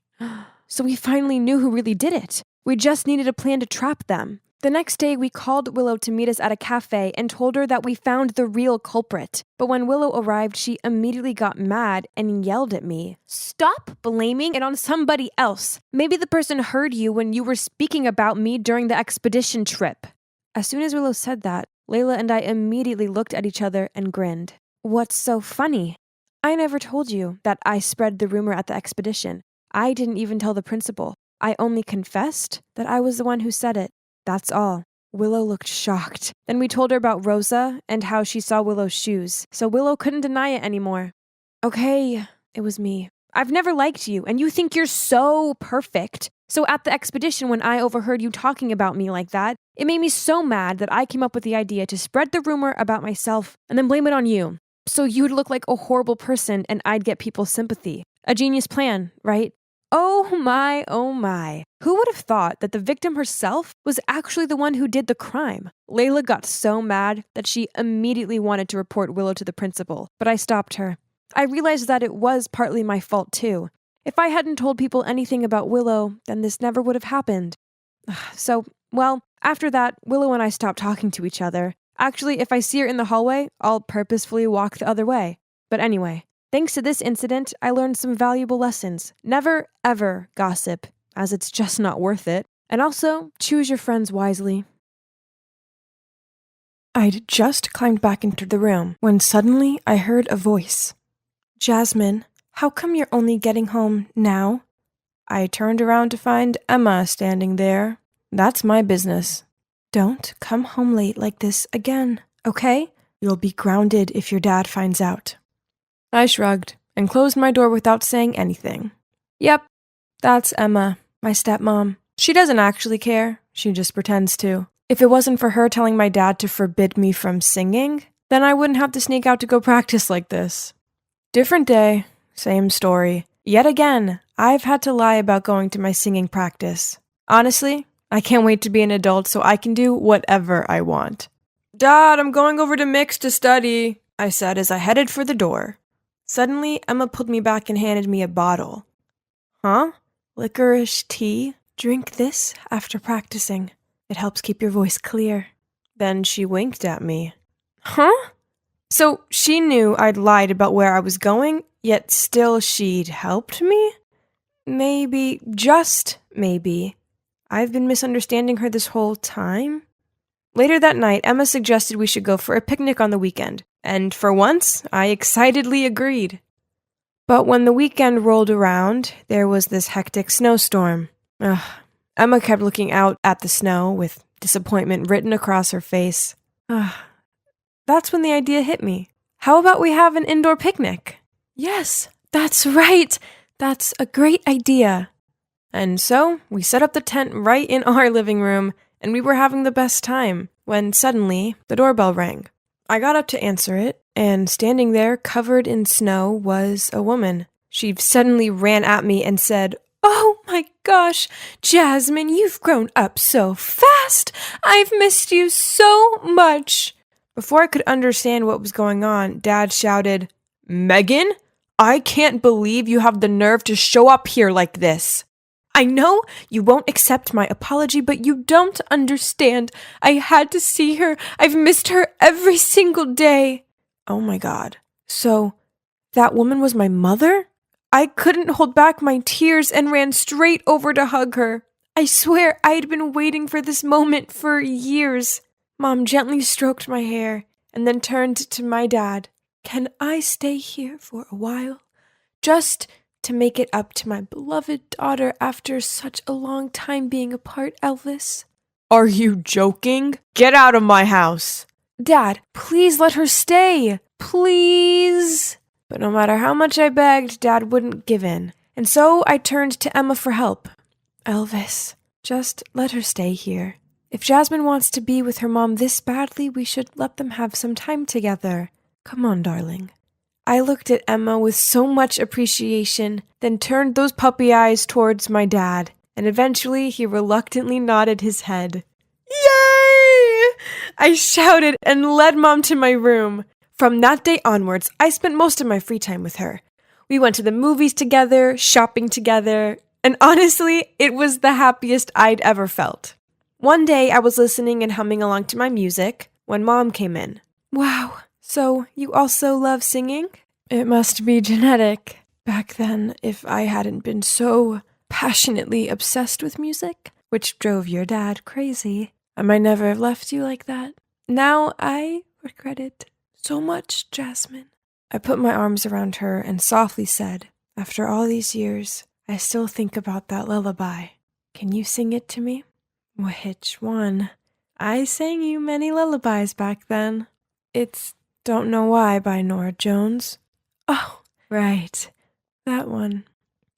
So we finally knew who really did it. We just needed a plan to trap them. The next day, we called Willow to meet us at a cafe and told her that we found the real culprit. But when Willow arrived, she immediately got mad and yelled at me. "Stop blaming it on somebody else. Maybe the person heard you when you were speaking about me during the expedition trip." As soon as Willow said that, Layla and I immediately looked at each other and grinned. "What's so funny? I never told you that I spread the rumor at the expedition. I didn't even tell the principal. I only confessed that I was the one who said it. That's all." Willow looked shocked. Then we told her about Rosa and how she saw Willow's shoes, so Willow couldn't deny it anymore. "Okay, it was me. I've never liked you, and you think you're so perfect. So at the expedition, when I overheard you talking about me like that, it made me so mad that I came up with the idea to spread the rumor about myself and then blame it on you. So you'd look like a horrible person and I'd get people's sympathy. A genius plan, right? Oh my, oh my. Who would have thought that the victim herself was actually the one who did the crime?" Layla got so mad that she immediately wanted to report Willow to the principal, but I stopped her. I realized that it was partly my fault too. If I hadn't told people anything about Willow, then this never would have happened. So, well, after that, Willow and I stopped talking to each other. Actually, if I see her in the hallway, I'll purposefully walk the other way. But anyway, thanks to this incident, I learned some valuable lessons. Never, ever gossip, as it's just not worth it. And also, choose your friends wisely. I'd just climbed back into the room when suddenly I heard a voice. "Jasmine, how come you're only getting home now?" I turned around to find Emma standing there. "That's my business." "Don't come home late like this again, okay? You'll be grounded if your dad finds out." I shrugged and closed my door without saying anything. Yep, that's Emma, my stepmom. She doesn't actually care, she just pretends to. If it wasn't for her telling my dad to forbid me from singing, then I wouldn't have to sneak out to go practice like this. Different day, same story. Yet again, I've had to lie about going to my singing practice. Honestly, I can't wait to be an adult so I can do whatever I want. "Dad, I'm going over to Mix to study," I said as I headed for the door. Suddenly, Emma pulled me back and handed me a bottle. "Huh? Licorice tea? Drink this after practicing. It helps keep your voice clear." Then she winked at me. Huh? So she knew I'd lied about where I was going, yet still she'd helped me? Maybe, just maybe, I've been misunderstanding her this whole time? Later that night, Emma suggested we should go for a picnic on the weekend, and for once, I excitedly agreed. But when the weekend rolled around, there was this hectic snowstorm. Emma kept looking out at the snow with disappointment written across her face. That's when the idea hit me. How about we have an indoor picnic? Yes, that's right. That's a great idea. And so, we set up the tent right in our living room, and we were having the best time, when suddenly, the doorbell rang. I got up to answer it, and standing there, covered in snow, was a woman. She suddenly ran at me and said, "Oh my gosh, Jasmine, you've grown up so fast! I've missed you so much!" Before I could understand what was going on, Dad shouted, "Megan, I can't believe you have the nerve to show up here like this. I know you won't accept my apology, but you don't understand. I had to see her. I've missed her every single day." Oh my God. So, that woman was my mother? I couldn't hold back my tears and ran straight over to hug her. I swear I'd been waiting for this moment for years. Mom gently stroked my hair and then turned to my dad. "Can I stay here for a while? Just to make it up to my beloved daughter after such a long time being apart, Elvis?" "Are you joking? Get out of my house!" "Dad, please let her stay. Please." But no matter how much I begged, Dad wouldn't give in. And so I turned to Emma for help. "Elvis, just let her stay here. If Jasmine wants to be with her mom this badly, we should let them have some time together. Come on, darling." I looked at Emma with so much appreciation, then turned those puppy eyes towards my dad, and eventually he reluctantly nodded his head. "Yay!" I shouted and led Mom to my room. From that day onwards, I spent most of my free time with her. We went to the movies together, shopping together, and honestly, it was the happiest I'd ever felt. One day, I was listening and humming along to my music when Mom came in. "Wow, so you also love singing?" It must be genetic. Back then, if I hadn't been so passionately obsessed with music, which drove your dad crazy, I might never have left you like that. Now I regret it so much, Jasmine. I put my arms around her and softly said, "After all these years, I still think about that lullaby. Can you sing it to me?" "Which one?" "I sang you many lullabies back then. It's Don't Know Why by Nora Jones." "Oh, right. That one."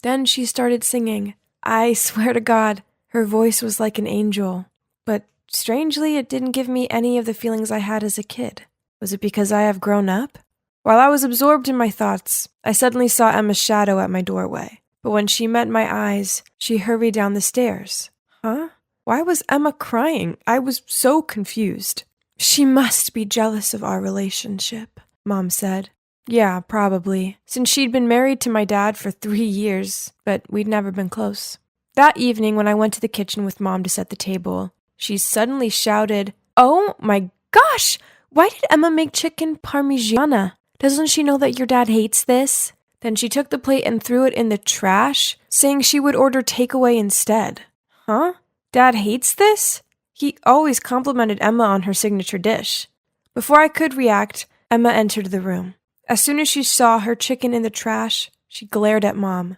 Then she started singing. I swear to God, her voice was like an angel. But strangely, it didn't give me any of the feelings I had as a kid. Was it because I have grown up? While I was absorbed in my thoughts, I suddenly saw Emma's shadow at my doorway. But when she met my eyes, she hurried down the stairs. Huh? Why was Emma crying? I was so confused. "She must be jealous of our relationship," Mom said. Yeah, probably, since she'd been married to my dad for 3 years, but we'd never been close. That evening, when I went to the kitchen with Mom to set the table, she suddenly shouted, "Oh my gosh! Why did Emma make chicken parmigiana? Doesn't she know that your dad hates this?" Then she took the plate and threw it in the trash, saying she would order takeaway instead. Huh? Dad hates this? He always complimented Emma on her signature dish. Before I could react, Emma entered the room. As soon as she saw her chicken in the trash, she glared at Mom.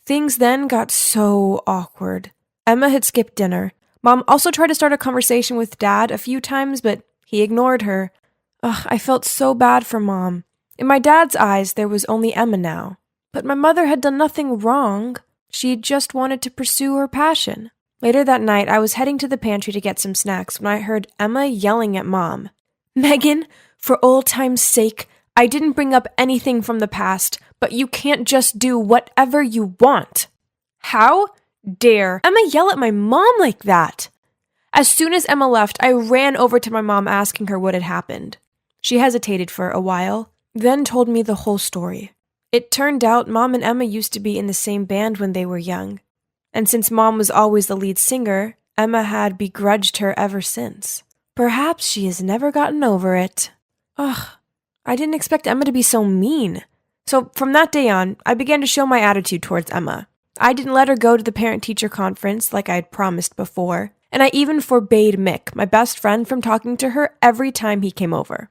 Things then got so awkward. Emma had skipped dinner. Mom also tried to start a conversation with Dad a few times, but he ignored her. I felt so bad for Mom. In my dad's eyes, there was only Emma now. But my mother had done nothing wrong. She just wanted to pursue her passion. Later that night, I was heading to the pantry to get some snacks when I heard Emma yelling at Mom. "Megan, for old time's sake, I didn't bring up anything from the past, but you can't just do whatever you want." How dare Emma yell at my mom like that? As soon as Emma left, I ran over to my mom asking her what had happened. She hesitated for a while, then told me the whole story. It turned out Mom and Emma used to be in the same band when they were young. And since Mom was always the lead singer, Emma had begrudged her ever since. Perhaps she has never gotten over it. I didn't expect Emma to be so mean. So from that day on, I began to show my attitude towards Emma. I didn't let her go to the parent-teacher conference like I had promised before, and I even forbade Mick, my best friend, from talking to her every time he came over.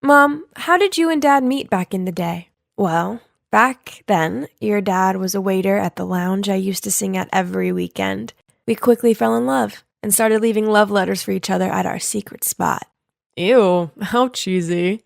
"Mom, how did you and Dad meet back in the day?" "Well, back then, your dad was a waiter at the lounge I used to sing at every weekend. We quickly fell in love and started leaving love letters for each other at our secret spot." Ew, how cheesy.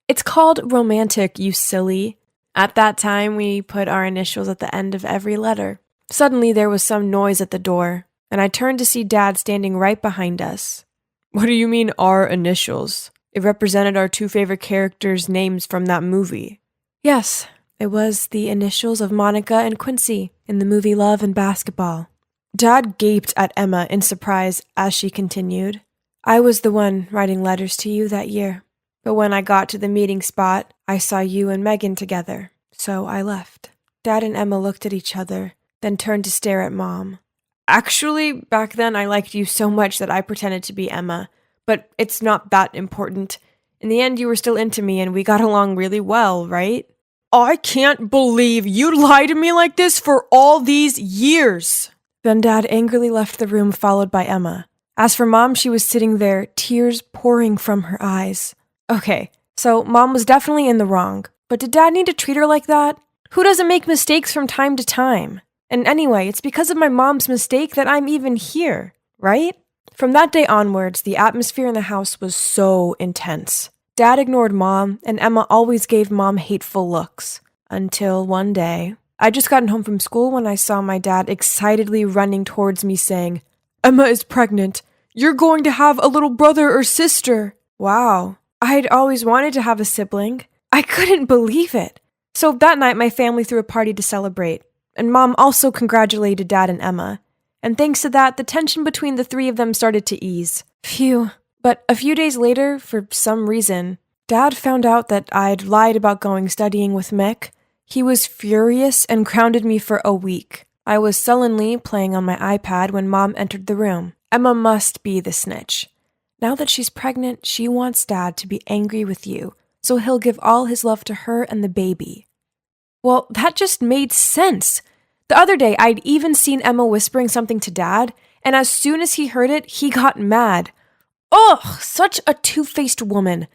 "It's called romantic, you silly. At that time, we put our initials at the end of every letter." Suddenly, there was some noise at the door, and I turned to see Dad standing right behind us. "What do you mean, our initials? It represented our two favorite characters' names from that movie. Yes, it was the initials of Monica and Quincy in the movie Love and Basketball. Dad gaped at Emma in surprise as she continued. I was the one writing letters to you that year, but when I got to the meeting spot, I saw you and Megan together, so I left. Dad and Emma looked at each other, then turned to stare at Mom. Actually, back then I liked you so much that I pretended to be Emma, but it's not that important. In the end, you were still into me and we got along really well, right? I can't believe you lied to me like this for all these years! Then Dad angrily left the room, followed by Emma. As for Mom, she was sitting there, tears pouring from her eyes. Okay, so Mom was definitely in the wrong, but did Dad need to treat her like that? Who doesn't make mistakes from time to time? And anyway, it's because of my mom's mistake that I'm even here, right? From that day onwards, the atmosphere in the house was so intense. Dad ignored Mom, and Emma always gave Mom hateful looks. Until one day, I'd just gotten home from school when I saw my dad excitedly running towards me saying, Emma is pregnant. You're going to have a little brother or sister. Wow, I'd always wanted to have a sibling. I couldn't believe it. So that night, my family threw a party to celebrate, and Mom also congratulated Dad and Emma. And thanks to that, the tension between the three of them started to ease. Phew. But a few days later, for some reason, Dad found out that I'd lied about going studying with Mick. He was furious and grounded me for a week. I was sullenly playing on my iPad when Mom entered the room. Emma must be the snitch. Now that she's pregnant, she wants Dad to be angry with you, so he'll give all his love to her and the baby. Well, that just made sense. The other day, I'd even seen Emma whispering something to Dad, and as soon as he heard it, he got mad. Ugh, such a two-faced woman.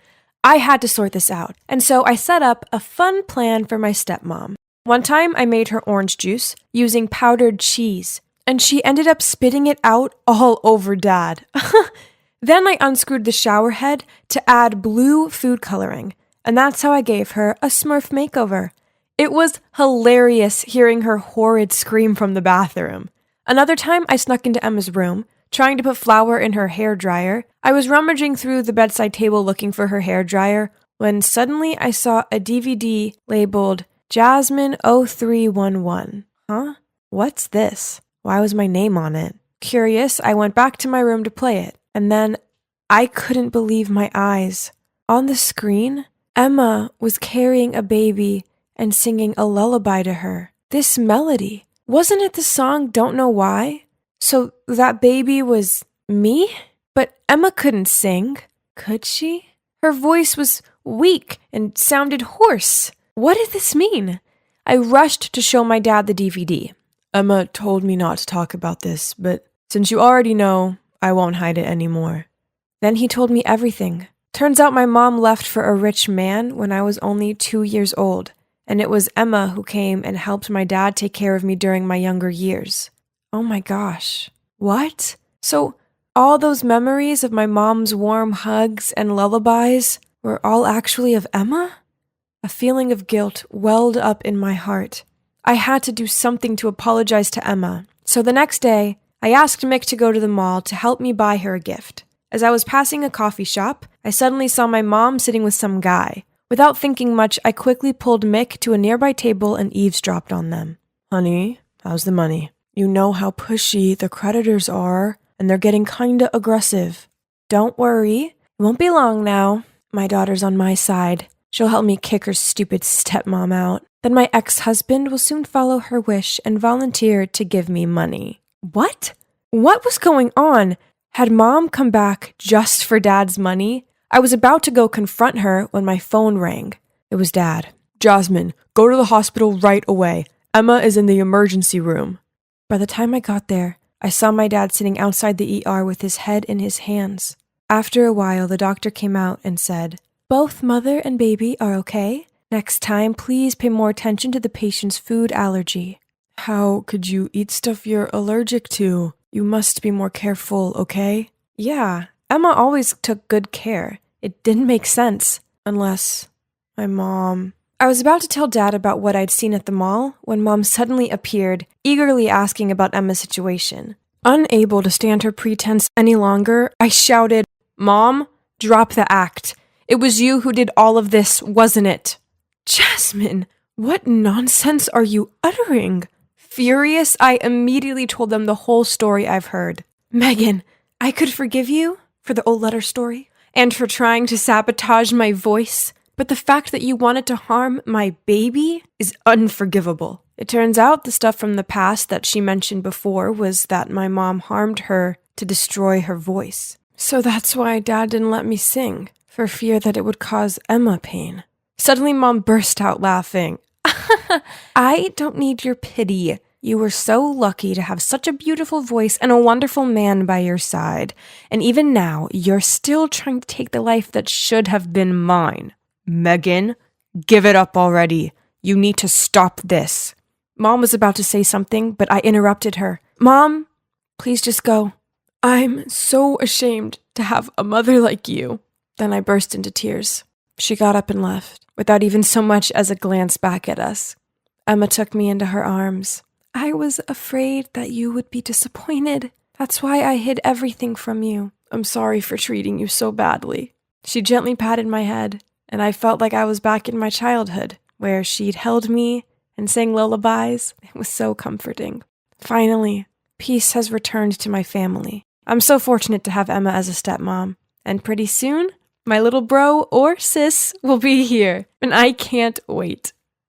I had to sort this out, and so I set up a fun plan for my stepmom. One time, I made her orange juice using powdered cheese, and she ended up spitting it out all over Dad. Then I unscrewed the shower head to add blue food coloring, and that's how I gave her a Smurf makeover. It was hilarious hearing her horrid scream from the bathroom. Another time, I snuck into Emma's room, trying to put flour in her hairdryer. I was rummaging through the bedside table looking for her hairdryer when suddenly I saw a DVD labeled Jasmine 0311. Huh? What's this? Why was my name on it? Curious, I went back to my room to play it, and then I couldn't believe my eyes. On the screen, Emma was carrying a baby and singing a lullaby to her. This melody. Wasn't it the song Don't Know Why? So that baby was me? But Emma couldn't sing, could she? Her voice was weak and sounded hoarse. What did this mean? I rushed to show my dad the DVD. Emma told me not to talk about this, but since you already know, I won't hide it anymore. Then he told me everything. Turns out my mom left for a rich man when I was only 2 years old, and it was Emma who came and helped my dad take care of me during my younger years. Oh my gosh. What? So all those memories of my mom's warm hugs and lullabies were all actually of Emma? A feeling of guilt welled up in my heart. I had to do something to apologize to Emma. So the next day, I asked Mick to go to the mall to help me buy her a gift. As I was passing a coffee shop, I suddenly saw my mom sitting with some guy. Without thinking much, I quickly pulled Mick to a nearby table and eavesdropped on them. Honey, how's the money? You know how pushy the creditors are, and they're getting kinda aggressive. Don't worry, it won't be long now. My daughter's on my side. She'll help me kick her stupid stepmom out. Then my ex-husband will soon follow her wish and volunteer to give me money. What? What was going on? Had Mom come back just for Dad's money? I was about to go confront her when my phone rang. It was Dad. Jasmine, go to the hospital right away. Emma is in the emergency room. By the time I got there, I saw my dad sitting outside the ER with his head in his hands. After a while, the doctor came out and said, "Both mother and baby are okay. Next time, please pay more attention to the patient's food allergy." How could you eat stuff you're allergic to? You must be more careful, okay? Yeah, Emma always took good care. It didn't make sense. Unless my mom... I was about to tell Dad about what I'd seen at the mall when Mom suddenly appeared, eagerly asking about Emma's situation. Unable to stand her pretense any longer, I shouted, "Mom, drop the act. It was you who did all of this, wasn't it? Jasmine, what nonsense are you uttering? Furious, I immediately told them the whole story I've heard. Megan, I could forgive you for the old letter story and for trying to sabotage my voice, but the fact that you wanted to harm my baby is unforgivable. It turns out the stuff from the past that she mentioned before was that my mom harmed her to destroy her voice. So that's why Dad didn't let me sing, for fear that it would cause Emma pain. Suddenly Mom burst out laughing. I don't need your pity. You were so lucky to have such a beautiful voice and a wonderful man by your side. And even now, you're still trying to take the life that should have been mine. Megan, give it up already. You need to stop this. Mom was about to say something, but I interrupted her. Mom, please just go. I'm so ashamed to have a mother like you. Then I burst into tears. She got up and left, without even so much as a glance back at us. Emma took me into her arms. I was afraid that you would be disappointed. That's why I hid everything from you. I'm sorry for treating you so badly. She gently patted my head, and I felt like I was back in my childhood, where she'd held me and sang lullabies. It was so comforting. Finally, peace has returned to my family. I'm so fortunate to have Emma as a stepmom, and pretty soon, my little bro or sis will be here, and I can't wait.